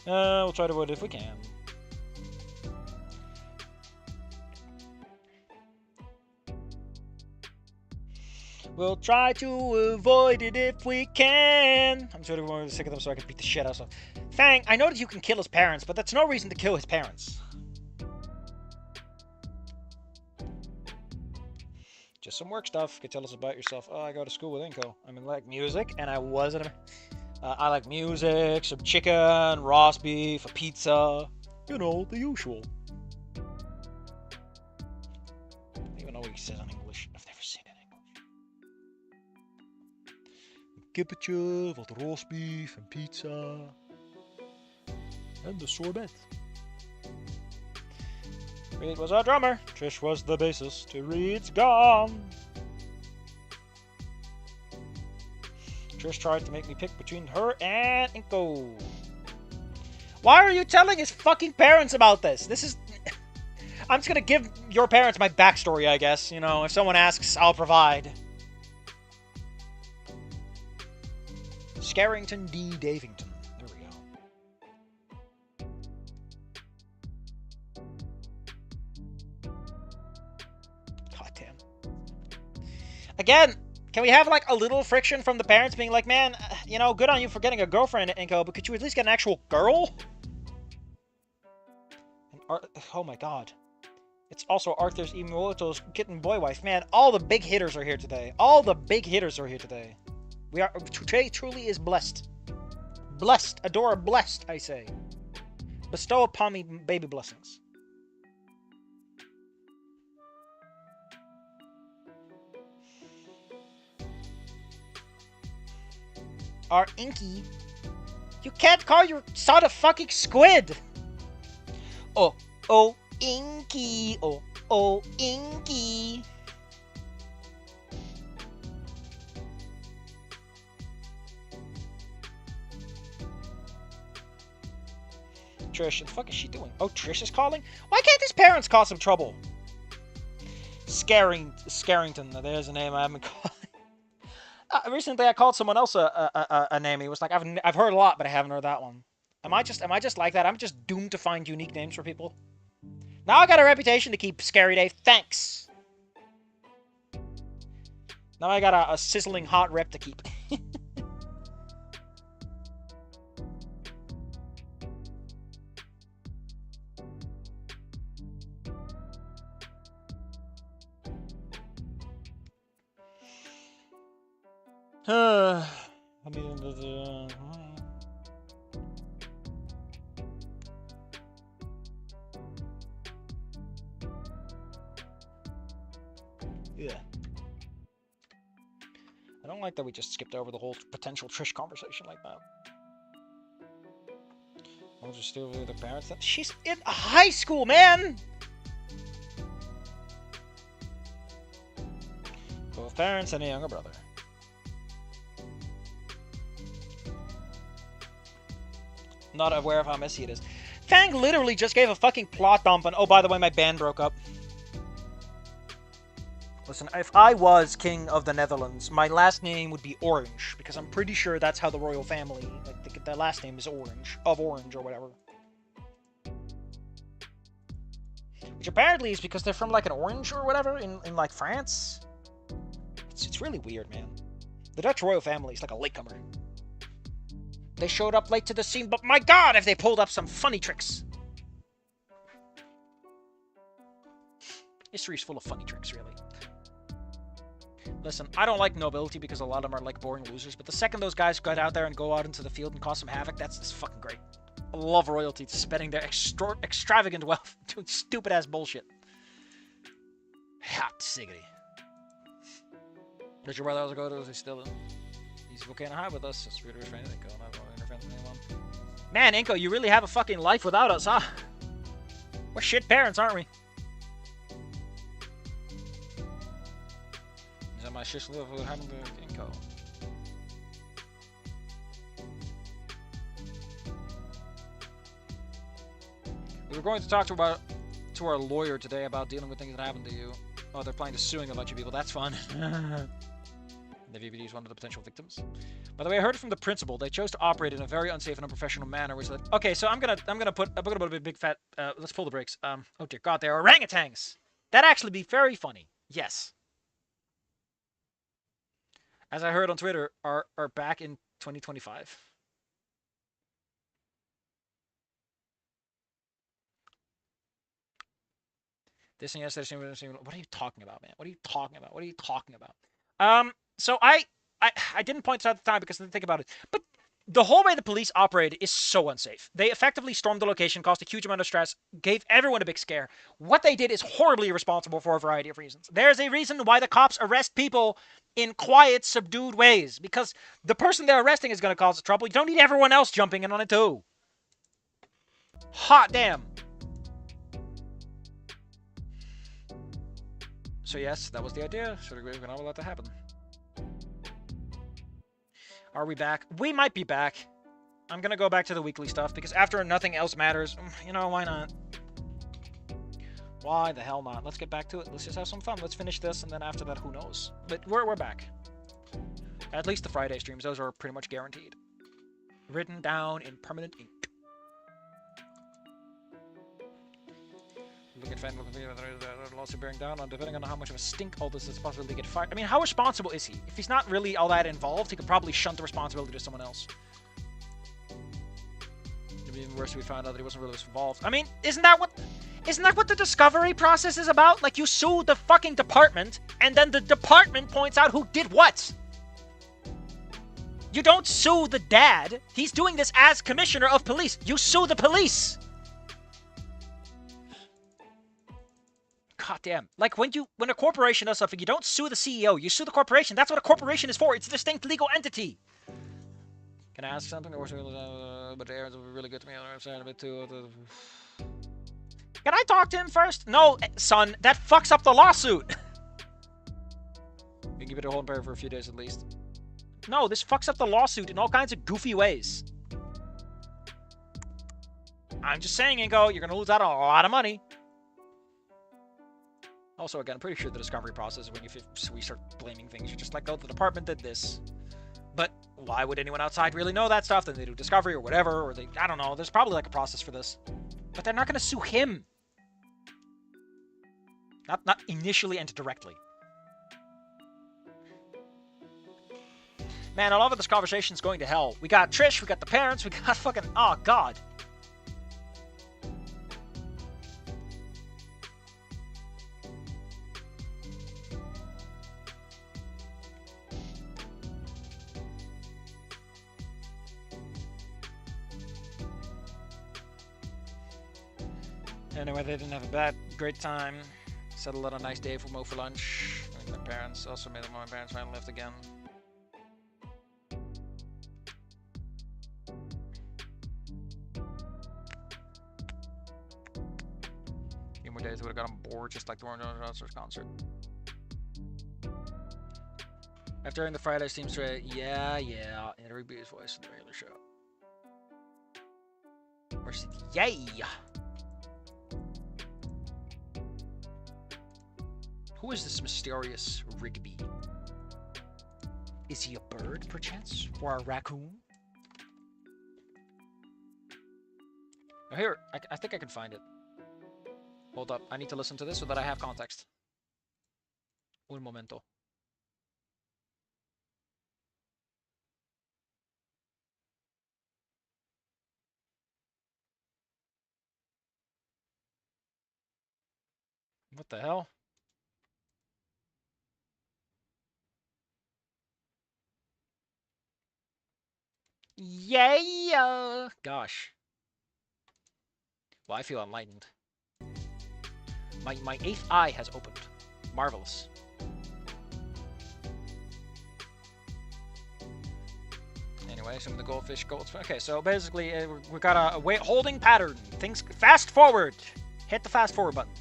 We'll try to avoid it if we can. We'll try to avoid it if we can. I'm sort of sick of them so I can beat the shit out of them. Fang, I know that you can kill his parents, but that's no reason to kill his parents. Just some work stuff. You can tell us about yourself. Oh, I go to school with Inko. I mean, like music, and I wasn't. I like music, some chicken, roast beef, a pizza. You know, the usual. I don't even know what he says in English. I've never seen it in English. Kippetje, wat roast beef and pizza. And the sorbet. Reed was our drummer. Trish was the bassist. Reed's gone. Trish tried to make me pick between her and Inko. Why are you telling his fucking parents about this? This is... I'm just gonna give your parents my backstory, I guess. You know, if someone asks, I'll provide. Scarrington D. Davington. There we go. God damn. Again... Can we have, like, a little friction from the parents being like, man, you know, good on you for getting a girlfriend, Inko, but could you at least get an actual girl? And oh my god. It's also Arthur's Immortal's kitten boy wife. Man, all the big hitters are here today. All the big hitters are here today. Today truly is blessed. Blessed. Adora blessed, I say. Bestow upon me baby blessings. Our Inky. You can't call your son a fucking squid! Oh, Inky. Oh, Inky. Trish, what the fuck is she doing? Oh, Trish is calling? Why can't his parents cause some trouble? Scarrington. There's a name I haven't called. Recently, I called someone else a name. He was like, I've heard a lot, but I haven't heard that one. Am I just like that? I'm just doomed to find unique names for people. Now I got a reputation to keep, Scary Dave. Thanks. Now I got a sizzling hot rep to keep. I mean, yeah. I don't like that we just skipped over the whole potential Trish conversation like that. I'll just still with the parents. She's in high school, man! Both parents and a younger brother. Not aware of how messy it is. Fang literally just gave a fucking plot dump and oh, by the way, my band broke up. Listen, if I was king of the Netherlands, my last name would be Orange, because I'm pretty sure that's how the royal family, like, their last name is Orange, of Orange, or whatever. Which apparently is because they're from, like, an orange or whatever, in like, France. It's really weird, man. The Dutch royal family is like a latecomer. They showed up late to the scene, but my god, have they pulled up some funny tricks. History's full of funny tricks, really. Listen, I don't like nobility because a lot of them are like boring losers, but the second those guys get out there and go out into the field and cause some havoc, that's fucking great. I love royalty spending their extravagant wealth doing stupid-ass bullshit. Hot siggity. Did your brother also go to? Is he still in? He's volcano high with us. It's really restrained. Inko, not going to interfere with anyone. Man, Inko, you really have a fucking life without us, huh? We're shit parents, aren't we? Is that my shit live what happened to Inko? We were going to talk to our lawyer today about dealing with things that happened to you. Oh, they're planning to suing a bunch of people. That's fun. The VVD is one of the potential victims. By the way, I heard from the principal. They chose to operate in a very unsafe and unprofessional manner. Which, okay, so I'm gonna put a big fat. Let's pull the brakes. Oh dear God, they're orangutans. That'd actually be very funny. Yes. As I heard on Twitter, are back in 2025. This and yesterday. What are you talking about, man? What are you talking about? What are you talking about? So I didn't point this out at the time because I didn't think about it. But the whole way the police operated is so unsafe. They effectively stormed the location, caused a huge amount of stress, gave everyone a big scare. What they did is horribly irresponsible for a variety of reasons. There's a reason why the cops arrest people in quiet, subdued ways. Because the person they're arresting is going to cause trouble. You don't need everyone else jumping in on it too. Hot damn. So yes, that was the idea. So we're going to allow that to happen. Are we back? We might be back. I'm going to go back to the weekly stuff because after nothing else matters, you know, why not? Why the hell not? Let's get back to it. Let's just have some fun. Let's finish this, and then after that, who knows? But we're back. At least the Friday streams. Those are pretty much guaranteed. Written down in permanent ink. Look at fan lawsuit bearing down on depending on how much of a stink all this is possible to get fired. I mean, how responsible is he? If he's not really all that involved, he could probably shunt the responsibility to someone else. It'd be even worse if we found out that he wasn't really involved. I mean, isn't that what the discovery process is about? Like, you sue the fucking department, and then the department points out who did what. You don't sue the dad. He's doing this as commissioner of police. You sue the police. God damn. Like, when a corporation does something, you don't sue the CEO, you sue the corporation. That's what a corporation is for. It's a distinct legal entity. Can I ask something? But the errands will be really good to me. I'm saying a bit too. Can I talk to him first? No, son, that fucks up the lawsuit. You can give it a hold for a few days at least. No, this fucks up the lawsuit in all kinds of goofy ways. I'm just saying, Ingo, you're gonna lose out on a lot of money. Also, again, I'm pretty sure the discovery process is when we start blaming things. You're just like, oh, the department did this. But why would anyone outside really know that stuff? Then they do discovery or whatever, or they, I don't know. There's probably like a process for this. But they're not going to sue him. Not initially and directly. Man, I love how this conversation's going to hell. We got Trish, we got the parents, we got fucking, oh, God. Anyway, they didn't have a great time. Settled on a nice day for Mo for lunch. And my parents also made my parents finally left again. days, I would have gotten bored just like the Orange Dancers concert. After hearing the Friday seems straight, yeah, in Eric B's voice in the regular show. Where's it? Yay! Who is this mysterious Rigby? Is he a bird, perchance? Or a raccoon? Oh, here, I think I can find it. Hold up, I need to listen to this so that I have context. Un momento. What the hell? Yeah! Gosh. Well, I feel enlightened. My 8th eye has opened. Marvelous. Anyway, some of the goldfish golds. Okay, so basically we got a holding pattern. Things fast forward. Hit the fast forward button.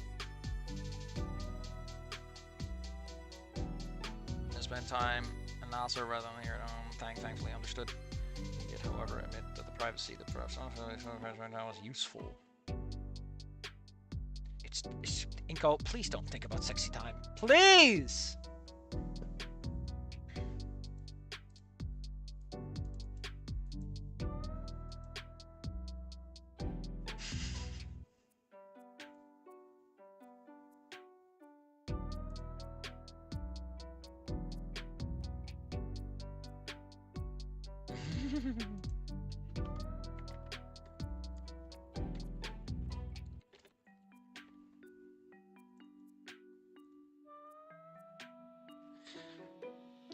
Spend time and also rather than here at home. Thankfully understood. Yet, however, admit that the privacy the professional right now is useful. It's Inko, please don't think about sexy time. Please!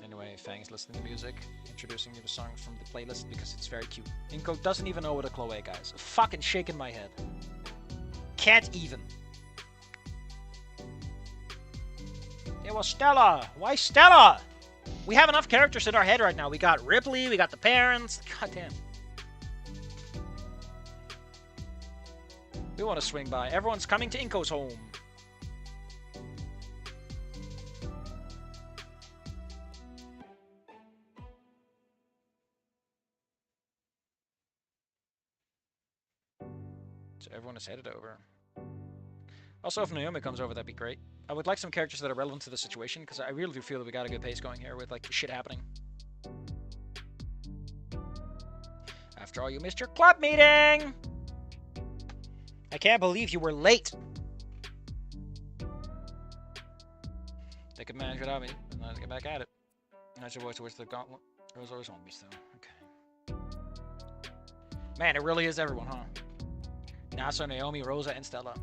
Anyway, Fang's listening to music, introducing you to songs from the playlist because it's very cute. Inko doesn't even know what a Chloe guys. Fucking shaking my head. Can't even. It was Stella. Why Stella? We have enough characters in our head right now. We got Ripley, we got the parents. God damn. We want to swing by. Everyone's coming to Inko's home. So everyone is headed over. Also, if Naomi comes over, that'd be great. I would like some characters that are relevant to the situation, because I really do feel that we got a good pace going here with, like, shit happening. After all, you missed your club meeting! I can't believe you were late! They could manage without me, but now to get back at it. I should voice towards the gauntlet. There was always zombies, though. Okay. Man, it really is everyone, huh? Nasa, Naomi, Rosa, and Stella.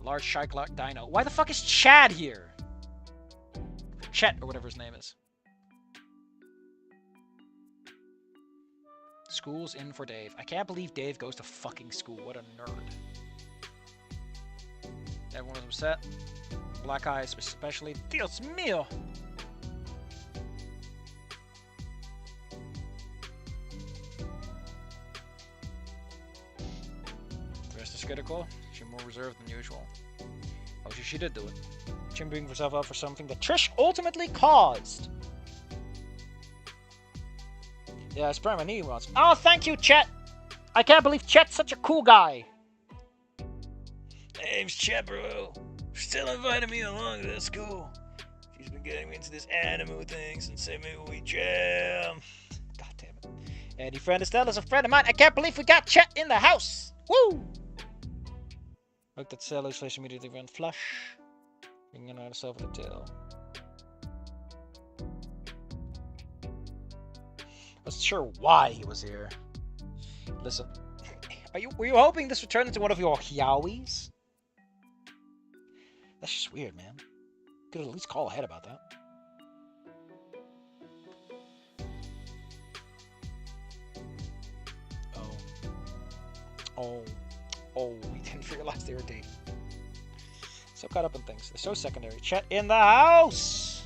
Large Shyclock Dino. Why the fuck is Chad here? Chet, or whatever his name is. School's in for Dave. I can't believe Dave goes to fucking school. What a nerd. Everyone was upset. Black Eyes especially. Dios mío! The rest is critical. She's more reserved than usual. Oh, she did do it. Chimbing herself up for something that Trish ultimately caused. Yeah, I sprang my knee once. Oh, thank you, Chet! I can't believe Chet's such a cool guy! Name's Chet, bro. Still inviting me along to that school. She's been getting me into this anime thing since maybe we jam. God damn it. And your friend Estelle is a friend of mine. I can't believe we got Chet in the house! Woo! Looked at Sally's face immediately went flush. Bringing out herself with a tail. Wasn't sure why he was here. Listen, were you hoping this would turn into one of your Yowies? That's just weird, man. Could at least call ahead about that. Oh, we didn't realize they were dating. So caught up in things. They're so secondary. Chet in the house!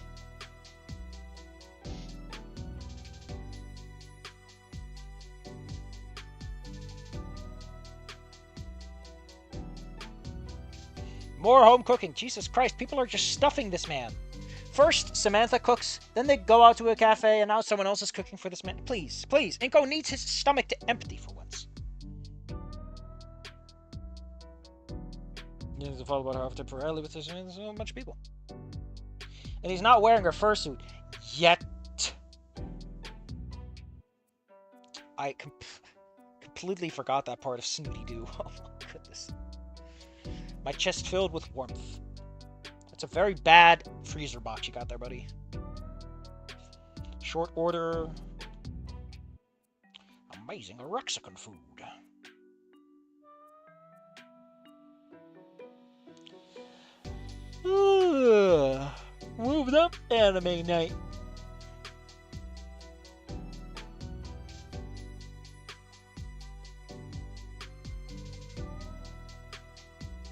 More home cooking. Jesus Christ, people are just stuffing this man. First, Samantha cooks, then they go out to a cafe, and now someone else is cooking for this man. Please, please. Inko needs his stomach to empty for once. He needs to follow about half temporarily with this, there's a bunch of people. And he's not wearing a fursuit. Yet. I completely forgot that part of Snooty Doo. Oh my goodness. My chest filled with warmth. That's a very bad freezer box you got there, buddy. Short order. Amazing Mexican food. Moved up anime night.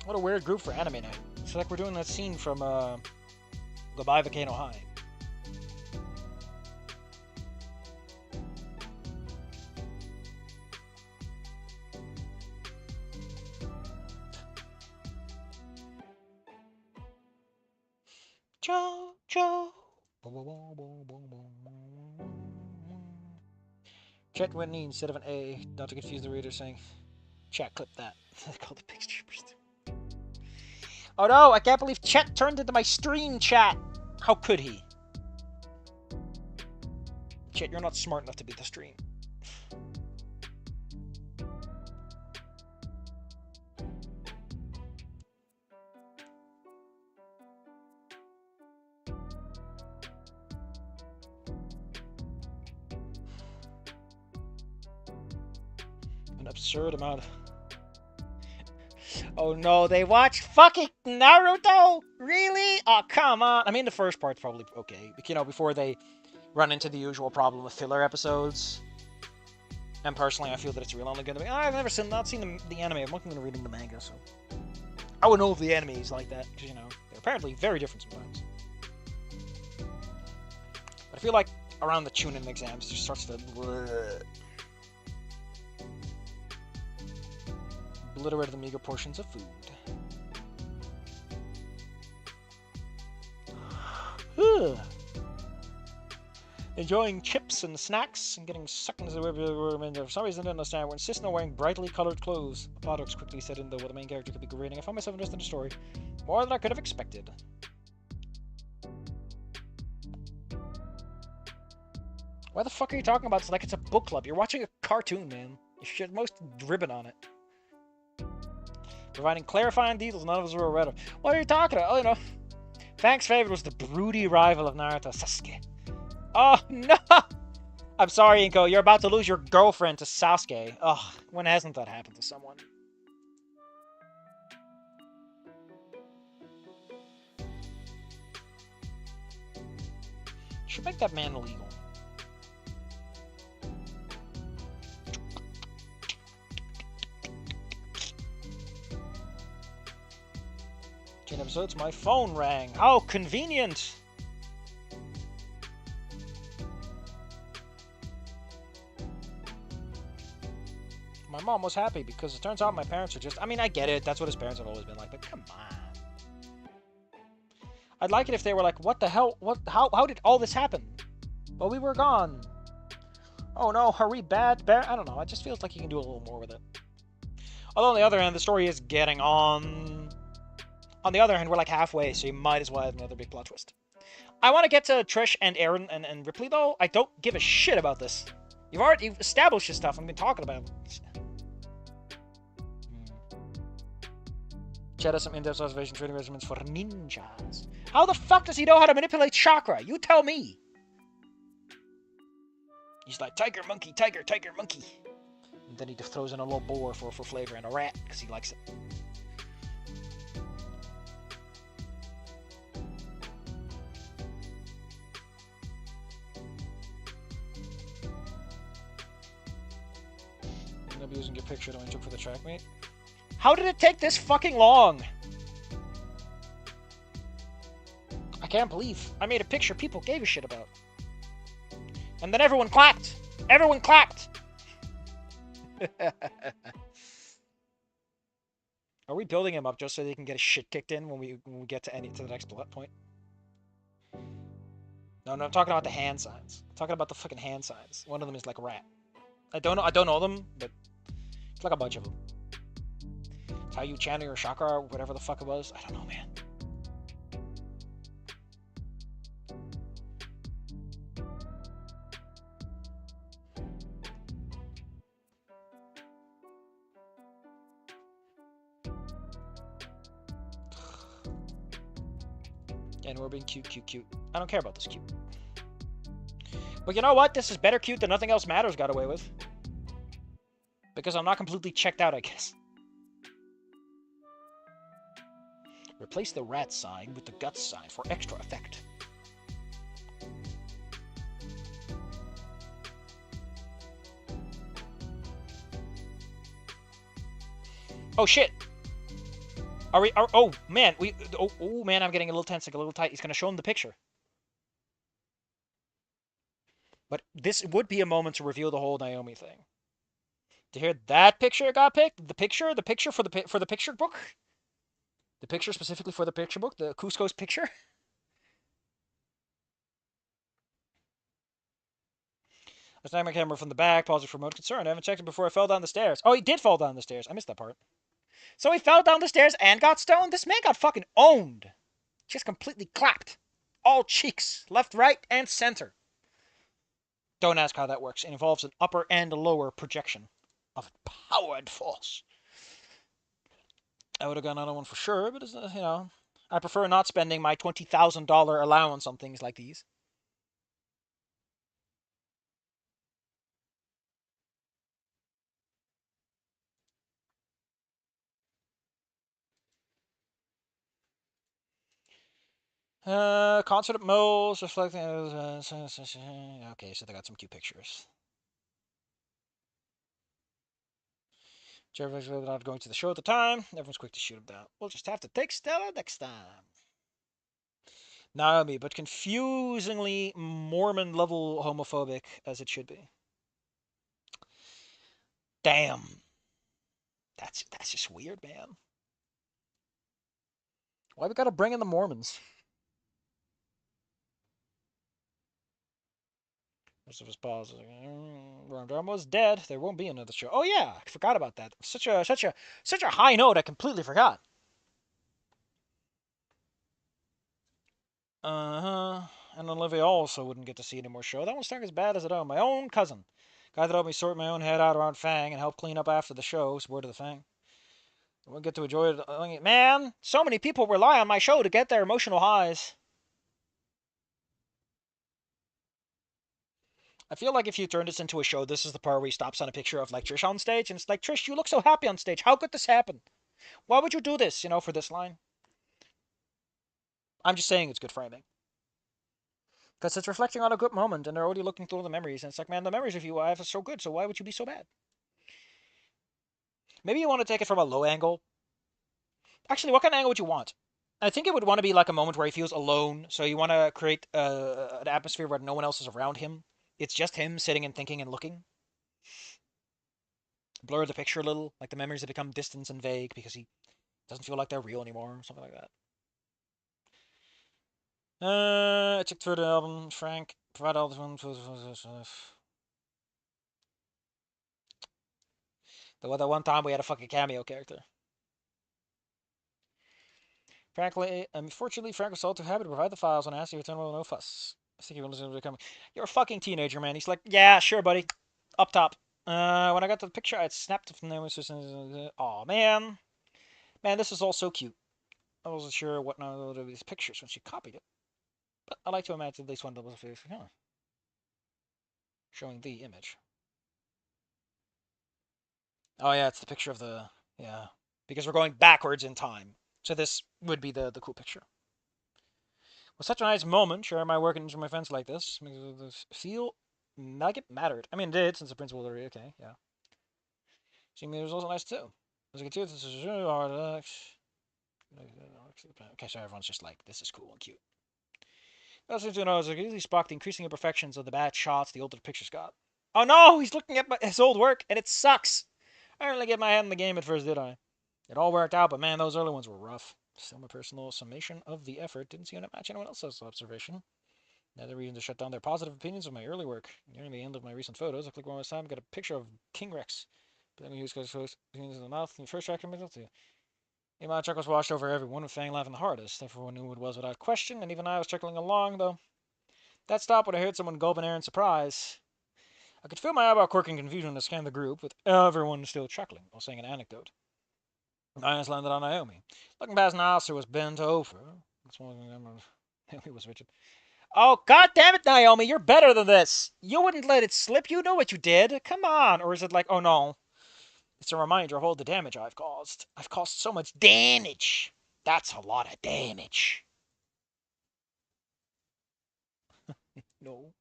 What a weird group for anime night. It's like we're doing that scene from Goodbye Volcano High. Joe. Chat Whitney instead of an A, not to confuse the reader, saying, chat, clip that. They call the pictures. Oh no, I can't believe Chet turned into my stream chat. How could he? Chet, you're not smart enough to be the stream. An absurd amount of... Oh no, they watched fucking Naruto? Really? Oh, come on. I mean, the first part's probably okay. You know, before they run into the usual problem of filler episodes. And personally, I feel that it's really only going to be... I've never seen the anime. I'm not going to reading the manga, so... I would know if the anime is like that, because, you know, they're apparently very different sometimes. But I feel like around the Chunin exams, it just starts to... obliterate the meager portions of food. Enjoying chips and snacks and getting sucked into the room. For some reason I didn't understand. We're insisting on wearing brightly colored clothes. Podox quickly said in though what the main character could be reading. I found myself interested in the story. More than I could have expected. Why the fuck are you talking about? It's like it's a book club. You're watching a cartoon, man. You should most ribbon on it. Providing clarifying details none of us were aware of. What are you talking about? Oh, you know. Fang's favorite was the broody rival of Naruto, Sasuke. Oh, no! I'm sorry, Inko. You're about to lose your girlfriend to Sasuke. Ugh, when hasn't that happened to someone? Should make that man illegal. Episodes, my phone rang. How convenient! My mom was happy because it turns out my parents are just... I mean, I get it. That's what his parents have always been like, but come on. I'd like it if they were like, what the hell? How did all this happen? Well, we were gone. Oh no, are we bad? I don't know. It just feels like you can do a little more with it. Although on the other hand, the story is getting on... On the other hand, we're like halfway, so you might as well have another big plot twist. I want to get to Trish and Aaron and Ripley, though. I don't give a shit about this. You've established this stuff. I've been talking about it. Chat has some in-depth observation training regimens for ninjas. How the fuck does he know how to manipulate chakra? You tell me. He's like, tiger, monkey, tiger, monkey. And then he just throws in a little boar for flavor and a rat, because he likes it. Using your picture that I took for the track meet. How did it take this fucking long? I can't believe I made a picture people gave a shit about. And then everyone clapped. Everyone clapped. Are we building him up just so they can get his shit kicked in when we get to the next point? No, I'm talking about the hand signs. I'm talking about the fucking hand signs. one of them is like a rat. I don't know them, but it's like a bunch of them. It's how you channel your chakra, or whatever the fuck it was. I don't know, man. And we're being cute. I don't care about this cute. But you know what? This is better cute than Nothing Else Matters got away with. Because I'm not completely checked out, I guess. Replace the rat sign with the guts sign for extra effect. Oh shit! Oh man, oh man, I'm getting a little tense, like a little tight. He's gonna show him the picture. But this would be a moment to reveal the whole Naomi thing. To hear that picture got picked, the picture for the picture book, the picture specifically for the picture book, the Cusco's picture. I snagged my camera from the back, paused it for a moment, concerned. I haven't checked it before I fell down the stairs. Oh, he did fall down the stairs. I missed that part. So he fell down the stairs and got stoned? This man got fucking owned. Just completely clapped. All cheeks, left, right, and center. Don't ask how that works. It involves an upper and a lower projection of power and force. I would have gone another one for sure, but you know, I prefer not spending my $20,000 allowance on things like these. Concert at Moles, reflecting. Okay, so they got some cute pictures. Jervis was not going to the show at the time. Everyone's quick to shoot him down. We'll just have to take Stella next time. Naomi, but confusingly Mormon level homophobic as it should be. Damn. That's just weird, man. Why we gotta bring in the Mormons? Most of his pause. Almost dead. There won't be another show. Oh yeah, I forgot about that. Such a high note. I completely forgot. And Olivia also wouldn't get to see any more show. That one stunk as bad as it own. My own cousin. Guy that helped me sort my own head out around Fang and help clean up after the show. Word of the Fang. I won't get to enjoy it. Man, so many people rely on my show to get their emotional highs. I feel like if you turn this into a show, this is the part where he stops on a picture of like Trish on stage, and it's like, Trish, you look so happy on stage. How could this happen? Why would you do this, you know, for this line? I'm just saying it's good framing. Because it's reflecting on a good moment, and they're already looking through the memories, and it's like, man, the memories of you I have are so good, so why would you be so bad? Maybe you want to take it from a low angle. Actually, what kind of angle would you want? I think it would want to be like a moment where he feels alone, so you want to create an atmosphere where no one else is around him. It's just him sitting and thinking and looking. Blur the picture a little, like the memories have become distant and vague because he doesn't feel like they're real anymore, or something like that. I checked through the album. Frank, provide all this one. The one time we had a fucking cameo character. Frankly, unfortunately, Frank was told to have to provide the files and asked you to return with no fuss. I think he was going to become. You're a fucking teenager, man. He's like, yeah, sure, buddy. Up top. When I got the picture, I snapped it from there. Oh man, man, this is all so cute. I wasn't sure what none of these pictures when she copied it, but I like to imagine at least one of them was showing the image. Oh yeah, it's the picture of the because we're going backwards in time, so this would be the cool picture. Was such a nice moment sharing my work into my friends like this. Makes it feel like it mattered. I mean, it did since the principal already. Okay, yeah. Seeing me was also nice too. As I can see, this is really hard. Okay, so everyone's just like, this is cool and cute. Also, to know, is I can easily spot the increasing imperfections of the bad shots the older the pictures got. Oh no, he's looking at his old work and it sucks. I didn't really get my head in the game at first, did I? It all worked out, but man, those early ones were rough. Still, my personal summation of the effort didn't seem to match anyone else's observation. Another reason to shut down their positive opinions of my early work. Nearing the end of my recent photos, I click one last time, got a picture of King Rex. But then we use close in the mouth, and the first track to my chuckles washed over everyone, with Fang laughing the hardest. Everyone knew what it was without question, and even I was chuckling along, though. That stopped when I heard someone gulp in air in surprise. I could feel my eyebrow quirking confusion to scan the group, with everyone still chuckling while saying an anecdote. My eyes landed on Naomi. Looking past Niles, who was bent over. Naomi was rigid. Oh, god damn it, Naomi, you're better than this. You wouldn't let it slip. You know what you did. Come on. Or is it like, oh no, it's a reminder of all the damage I've caused. I've caused so much damage. That's a lot of damage. No.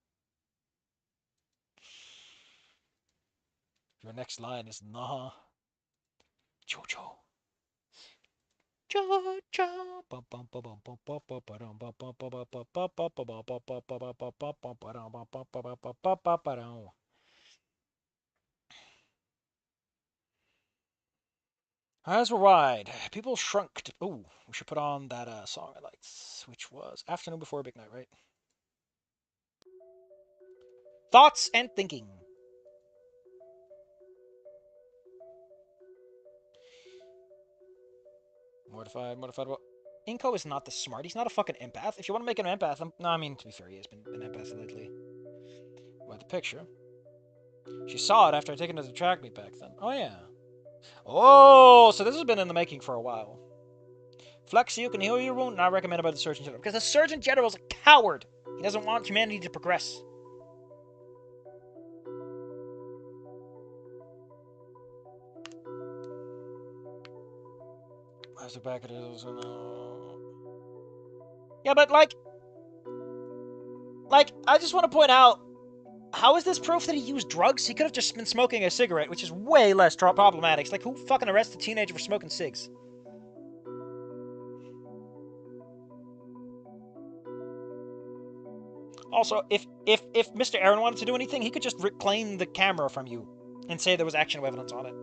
Your next line is nah. Jojo. Jojo. Eyes were wide. People shrunk. Ooh, we should put on that song I liked, which was Afternoon Before a Big Night, right? Thoughts and thinking. Mortified. Well, Inko is not the smart. He's not a fucking empath. If you want to make him an empath, no, I mean, to be fair, he has been an empath lately. What, the picture? She saw it after I taken her to track meet back then. Oh, yeah. Oh, so this has been in the making for a while. Flex, you can heal your wound, and I recommend about the Surgeon General. Because the Surgeon General is a coward. He doesn't want humanity to progress. Where's the back of this? Yeah, but like, I just want to point out, how is this proof that he used drugs? He could have just been smoking a cigarette, which is way less problematic. It's like, who fucking arrests a teenager for smoking cigs? Also, if Mr. Aaron wanted to do anything, he could just reclaim the camera from you and say there was actual evidence on it.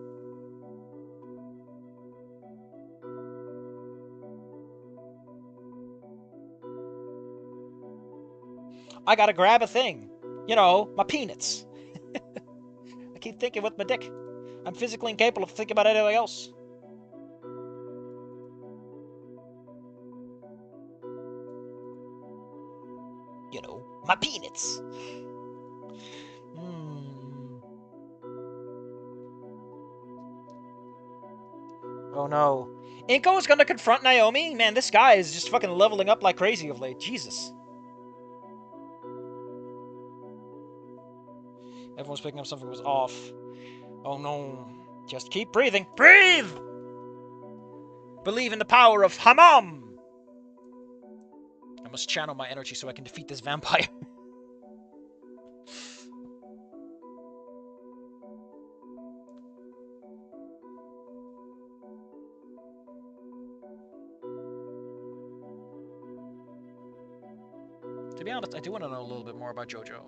I gotta grab a thing. You know, my peanuts. I keep thinking with my dick. I'm physically incapable of thinking about anything else. You know, my peanuts. Oh no. Inko is gonna confront Naomi? Man, this guy is just fucking leveling up like crazy of late. Jesus. Everyone's picking up something was off. Oh no. Just keep breathing. Breathe! Believe in the power of Hammam! I must channel my energy so I can defeat this vampire. To be honest, I do want to know a little bit more about JoJo.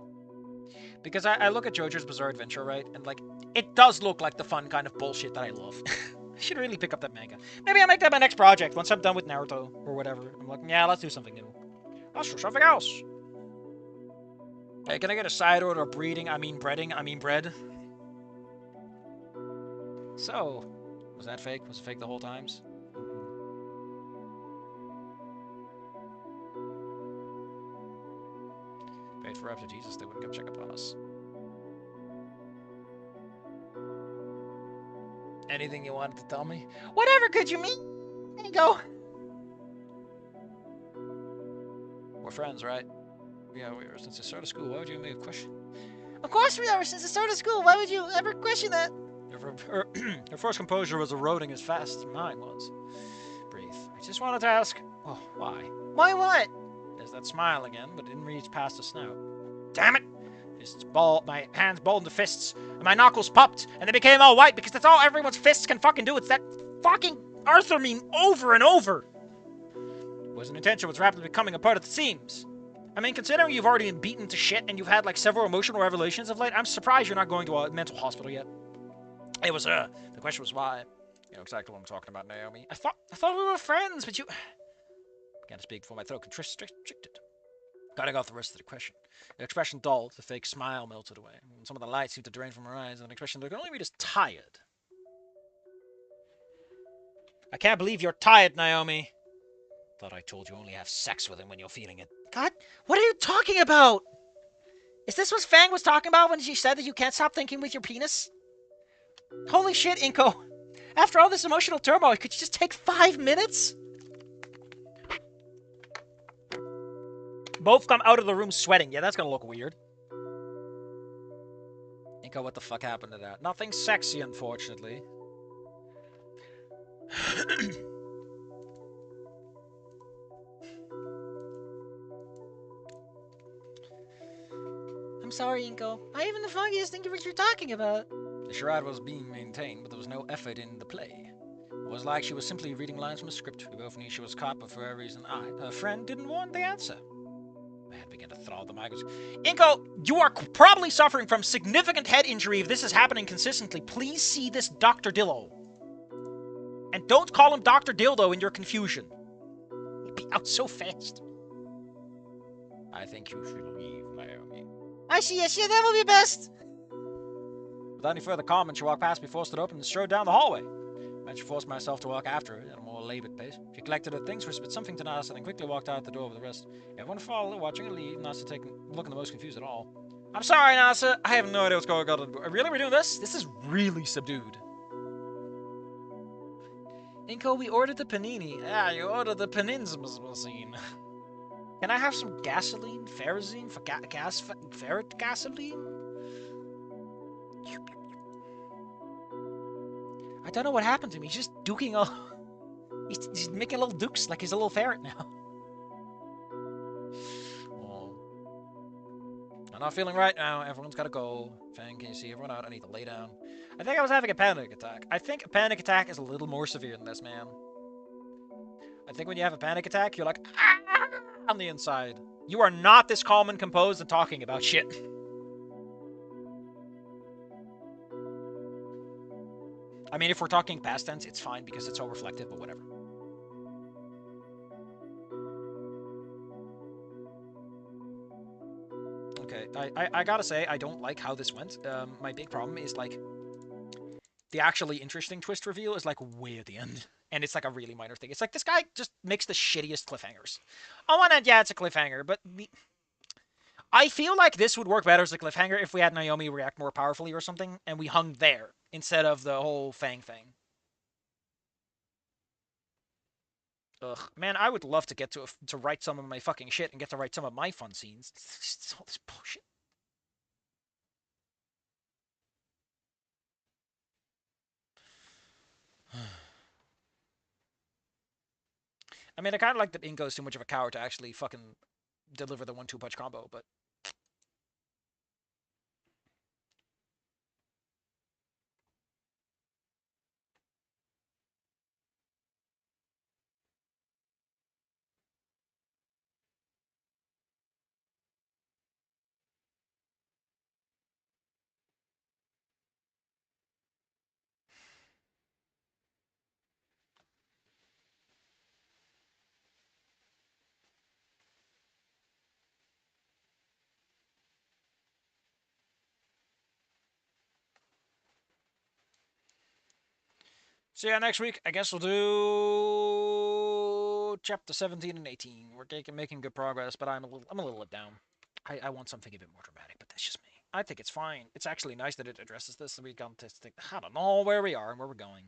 Because I look at JoJo's Bizarre Adventure, right? And, like, it does look like the fun kind of bullshit that I love. I should really pick up that manga. Maybe I'll make that my next project once I'm done with Naruto or whatever. I'm like, yeah, let's do something new. Let's do something else. Hey, can I get a side order of breeding? I mean bread. So, was that fake? Was it fake the whole times? Paid for after Jesus, they wouldn't come check up on us. Anything you wanted to tell me? Whatever could you mean? There you go. We're friends, right? Yeah, we were since the start of school. Why would you make a question? Of course we are since the start of school. Why would you ever question that? Her first composure was eroding as fast as mine was. Breathe. I just wanted to ask, oh, why? Why what? There's that smile again, but it didn't reach past the snout. Damn it! My hands balled into fists, and my knuckles popped, and they became all white because that's all everyone's fists can fucking do. It's that fucking Arthur meme over and over. It wasn't intentional, it's rapidly becoming a part of the themes. I mean, considering you've already been beaten to shit and you've had like several emotional revelations of late, I'm surprised you're not going to a mental hospital yet. It was, the question was why. You know exactly what I'm talking about, Naomi. I thought we were friends, but you... Began to speak before my throat constricted. Cutting off the rest of the question. The expression dulled, the fake smile melted away. Some of the light seemed to drain from her eyes, and an expression that could only read as tired. I can't believe you're tired, Naomi. Thought I told you only have sex with him when you're feeling it. God, what are you talking about? Is this what Fang was talking about when she said that you can't stop thinking with your penis? Holy shit, Inko. After all this emotional turmoil, could you just take 5 minutes? Both come out of the room sweating. Yeah, that's gonna look weird. Inko, what the fuck happened to that? Nothing sexy, unfortunately. I'm sorry, Inko. I even the foggiest think of what you're talking about. The charade was being maintained, but there was no effort in the play. It was like she was simply reading lines from a script. We both knew she was caught, but for a reason her friend, didn't want the answer. My head began to throb. The mic was... Inko, you are probably suffering from significant head injury if this is happening consistently. Please see this Dr. Dillo. And don't call him Dr. Dildo in your confusion. He'll be out so fast. I think you should leave, Naomi. I see, yes, yeah, that will be best. Without any further comment, she walked past me, forced it open, and strode down the hallway. I forced myself to walk after her at a more labored pace. She collected her things, whispered something to Nasa, and then quickly walked out the door with the rest. Everyone followed, watching her leave, Nasa looking the most confused at all. I'm sorry, Nasa. I have no idea what's going on. Really? We're doing this? This is really subdued. Inko, we ordered the panini. Yeah, you ordered the paninsmacine. Can I have some gasoline? Ferrozine? For ferret gasoline? I don't know what happened to him. He's just duking all... He's making little dukes like he's a little ferret now. Oh. I'm not feeling right now. Everyone's got to go. Fang, can you see everyone out? I need to lay down. I think I was having a panic attack. I think a panic attack is a little more severe than this, man. I think when you have a panic attack, you're like, ah! On the inside. You are not this calm and composed and talking about shit. I mean, if we're talking past tense, it's fine because it's so reflective, but whatever. Okay, I gotta say, I don't like how this went. My big problem is, like, the actually interesting twist reveal is, like, way at the end. And it's, like, a really minor thing. It's like, this guy just makes the shittiest cliffhangers. On one end, yeah, it's a cliffhanger, but I feel like this would work better as a cliffhanger if we had Naomi react more powerfully or something, and we hung there, instead of the whole Fang thing. Ugh, man, I would love to get to write some of my fucking shit and get to write some of my fun scenes. It's just all this bullshit. I mean, I kind of like that Inko's too much of a coward to actually fucking deliver the 1-2 punch combo, but... So yeah, next week, I guess we'll do chapter 17 and 18. We're making good progress, but I'm a little let down. I want something a bit more dramatic, but that's just me. I think it's fine. It's actually nice that it addresses this, and we got to think, I don't know where we are and where we're going.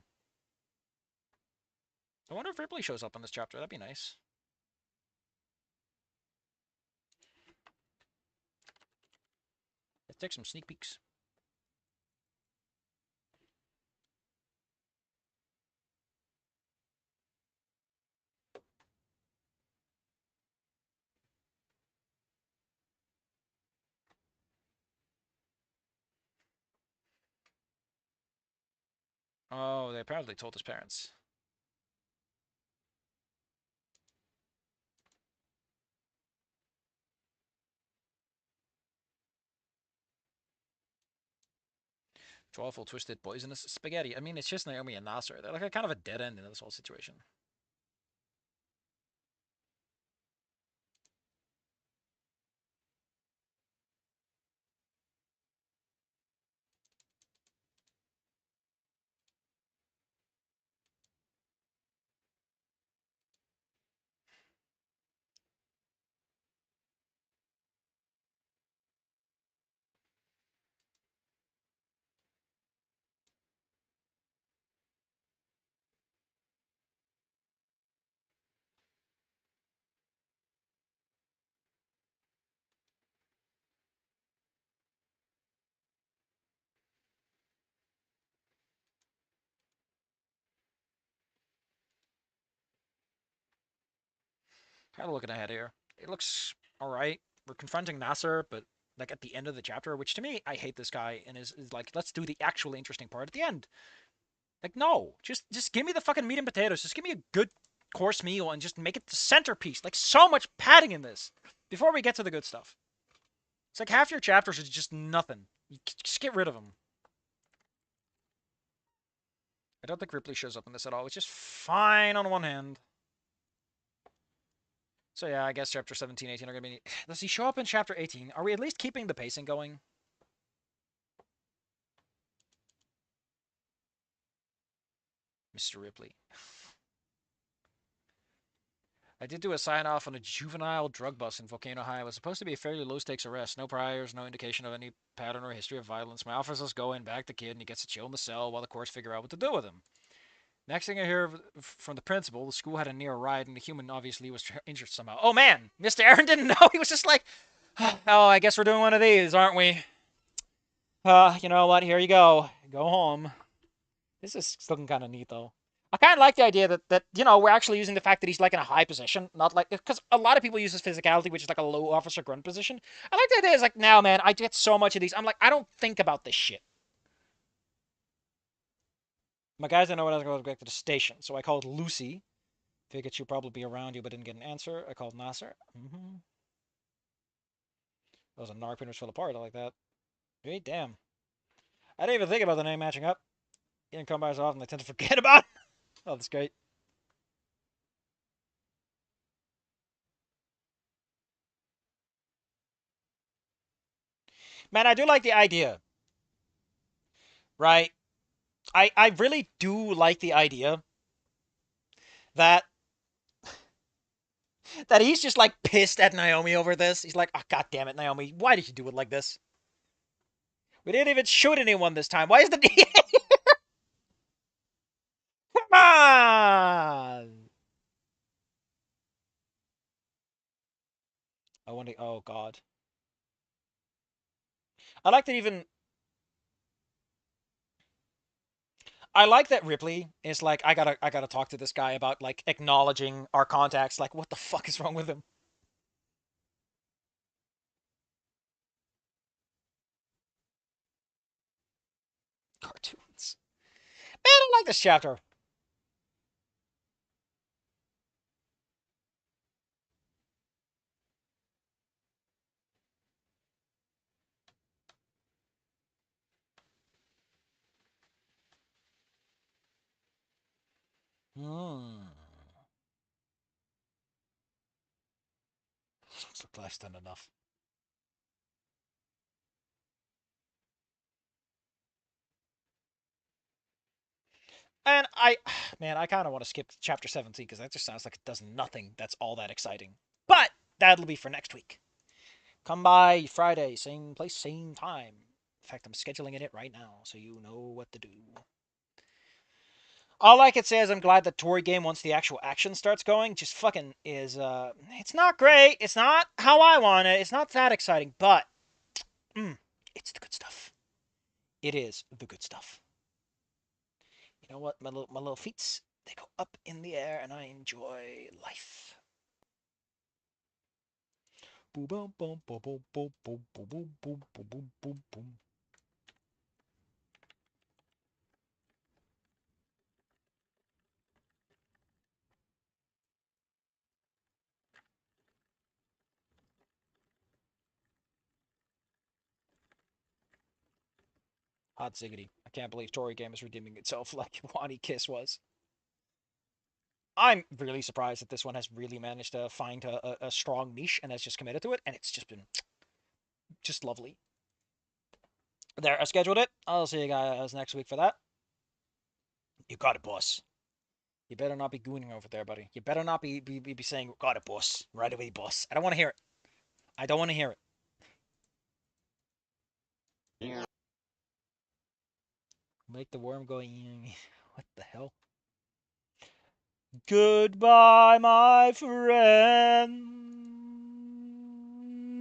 I wonder if Ripley shows up in this chapter. That'd be nice. Let's take some sneak peeks. Oh, they apparently told his parents. Joyful, twisted, poisonous spaghetti. I mean, it's just Naomi and Nasser. They're like a kind of a dead end in this whole situation. Kind of looking ahead here. It looks all right. We're confronting Nasser, but like at the end of the chapter, which to me, I hate this guy, and is like, let's do the actually interesting part at the end. Like, no, just give me the fucking meat and potatoes. Just give me a good course meal and just make it the centerpiece. Like, so much padding in this before we get to the good stuff. It's like half your chapters is just nothing. You just get rid of them. I don't think Ripley shows up in this at all, which is fine on one hand. So yeah, I guess chapter 17, 18 are going to be... Does he show up in chapter 18? Are we at least keeping the pacing going? Mr. Ripley. I did do a sign-off on a juvenile drug bust in Volcano High. It was supposed to be a fairly low-stakes arrest. No priors, no indication of any pattern or history of violence. My officers go in, back the kid, and he gets to chill in the cell while the courts figure out what to do with him. Next thing I hear from the principal, the school had a near riot, and the human obviously was injured somehow. Oh man, Mr. Aaron didn't know. He was just like, oh, I guess we're doing one of these, aren't we? You know what? Here you go. Go home. This is looking kind of neat, though. I kind of like the idea that we're actually using the fact that he's like in a high position, not like because a lot of people use his physicality, which is like a low officer grunt position. I like the idea. Is like now, man, I get so much of these. I'm like, I don't think about this shit. My guys didn't know when I was going to go back to the station, so I called Lucy. Figured she'd probably be around you, but didn't get an answer. I called Nasser. Those are narc printers fell apart. I like that. Hey, damn. I didn't even think about the name matching up. You didn't come by so often, I tend to forget about it. Oh, that's great. Man, I do like the idea, right? I really do like the idea that he's just like pissed at Naomi over this. He's like, oh, god damn it, Naomi, why did you do it like this? We didn't even shoot anyone this time. Why is the DA? Come on! I wonder. Oh god. I like that even. I like that Ripley is like, I gotta talk to this guy about like acknowledging our contacts. Like, what the fuck is wrong with him? Cartoons. Man, I like this chapter. Hmm. Looks like less than enough. And man, I kind of want to skip chapter 17 because that just sounds like it does nothing that's all that exciting. But that'll be for next week. Come by Friday, same place, same time. In fact, I'm scheduling it right now, so you know what to do. All I can say is I'm glad that Tori Game, once the actual action starts going, just fucking is, it's not great. It's not how I want it. It's not that exciting, but, it's the good stuff. It is the good stuff. You know what? My little feet, they go up in the air, and I enjoy life. Boom, boom, boom, boom, boom, boom, boom, boom, boom, boom, boom, boom, boom. Hot ziggity. I can't believe Tori Game is redeeming itself like Wani Kiss was. I'm really surprised that this one has really managed to find a strong niche and has just committed to it, and it's just been just lovely. There, I scheduled it. I'll see you guys next week for that. You got it, boss. You better not be gooning over there, buddy. You better not be saying, got it, boss. Right away, boss. I don't want to hear it. I don't want to hear it. Make the worm go. What the hell? Goodbye, my friend.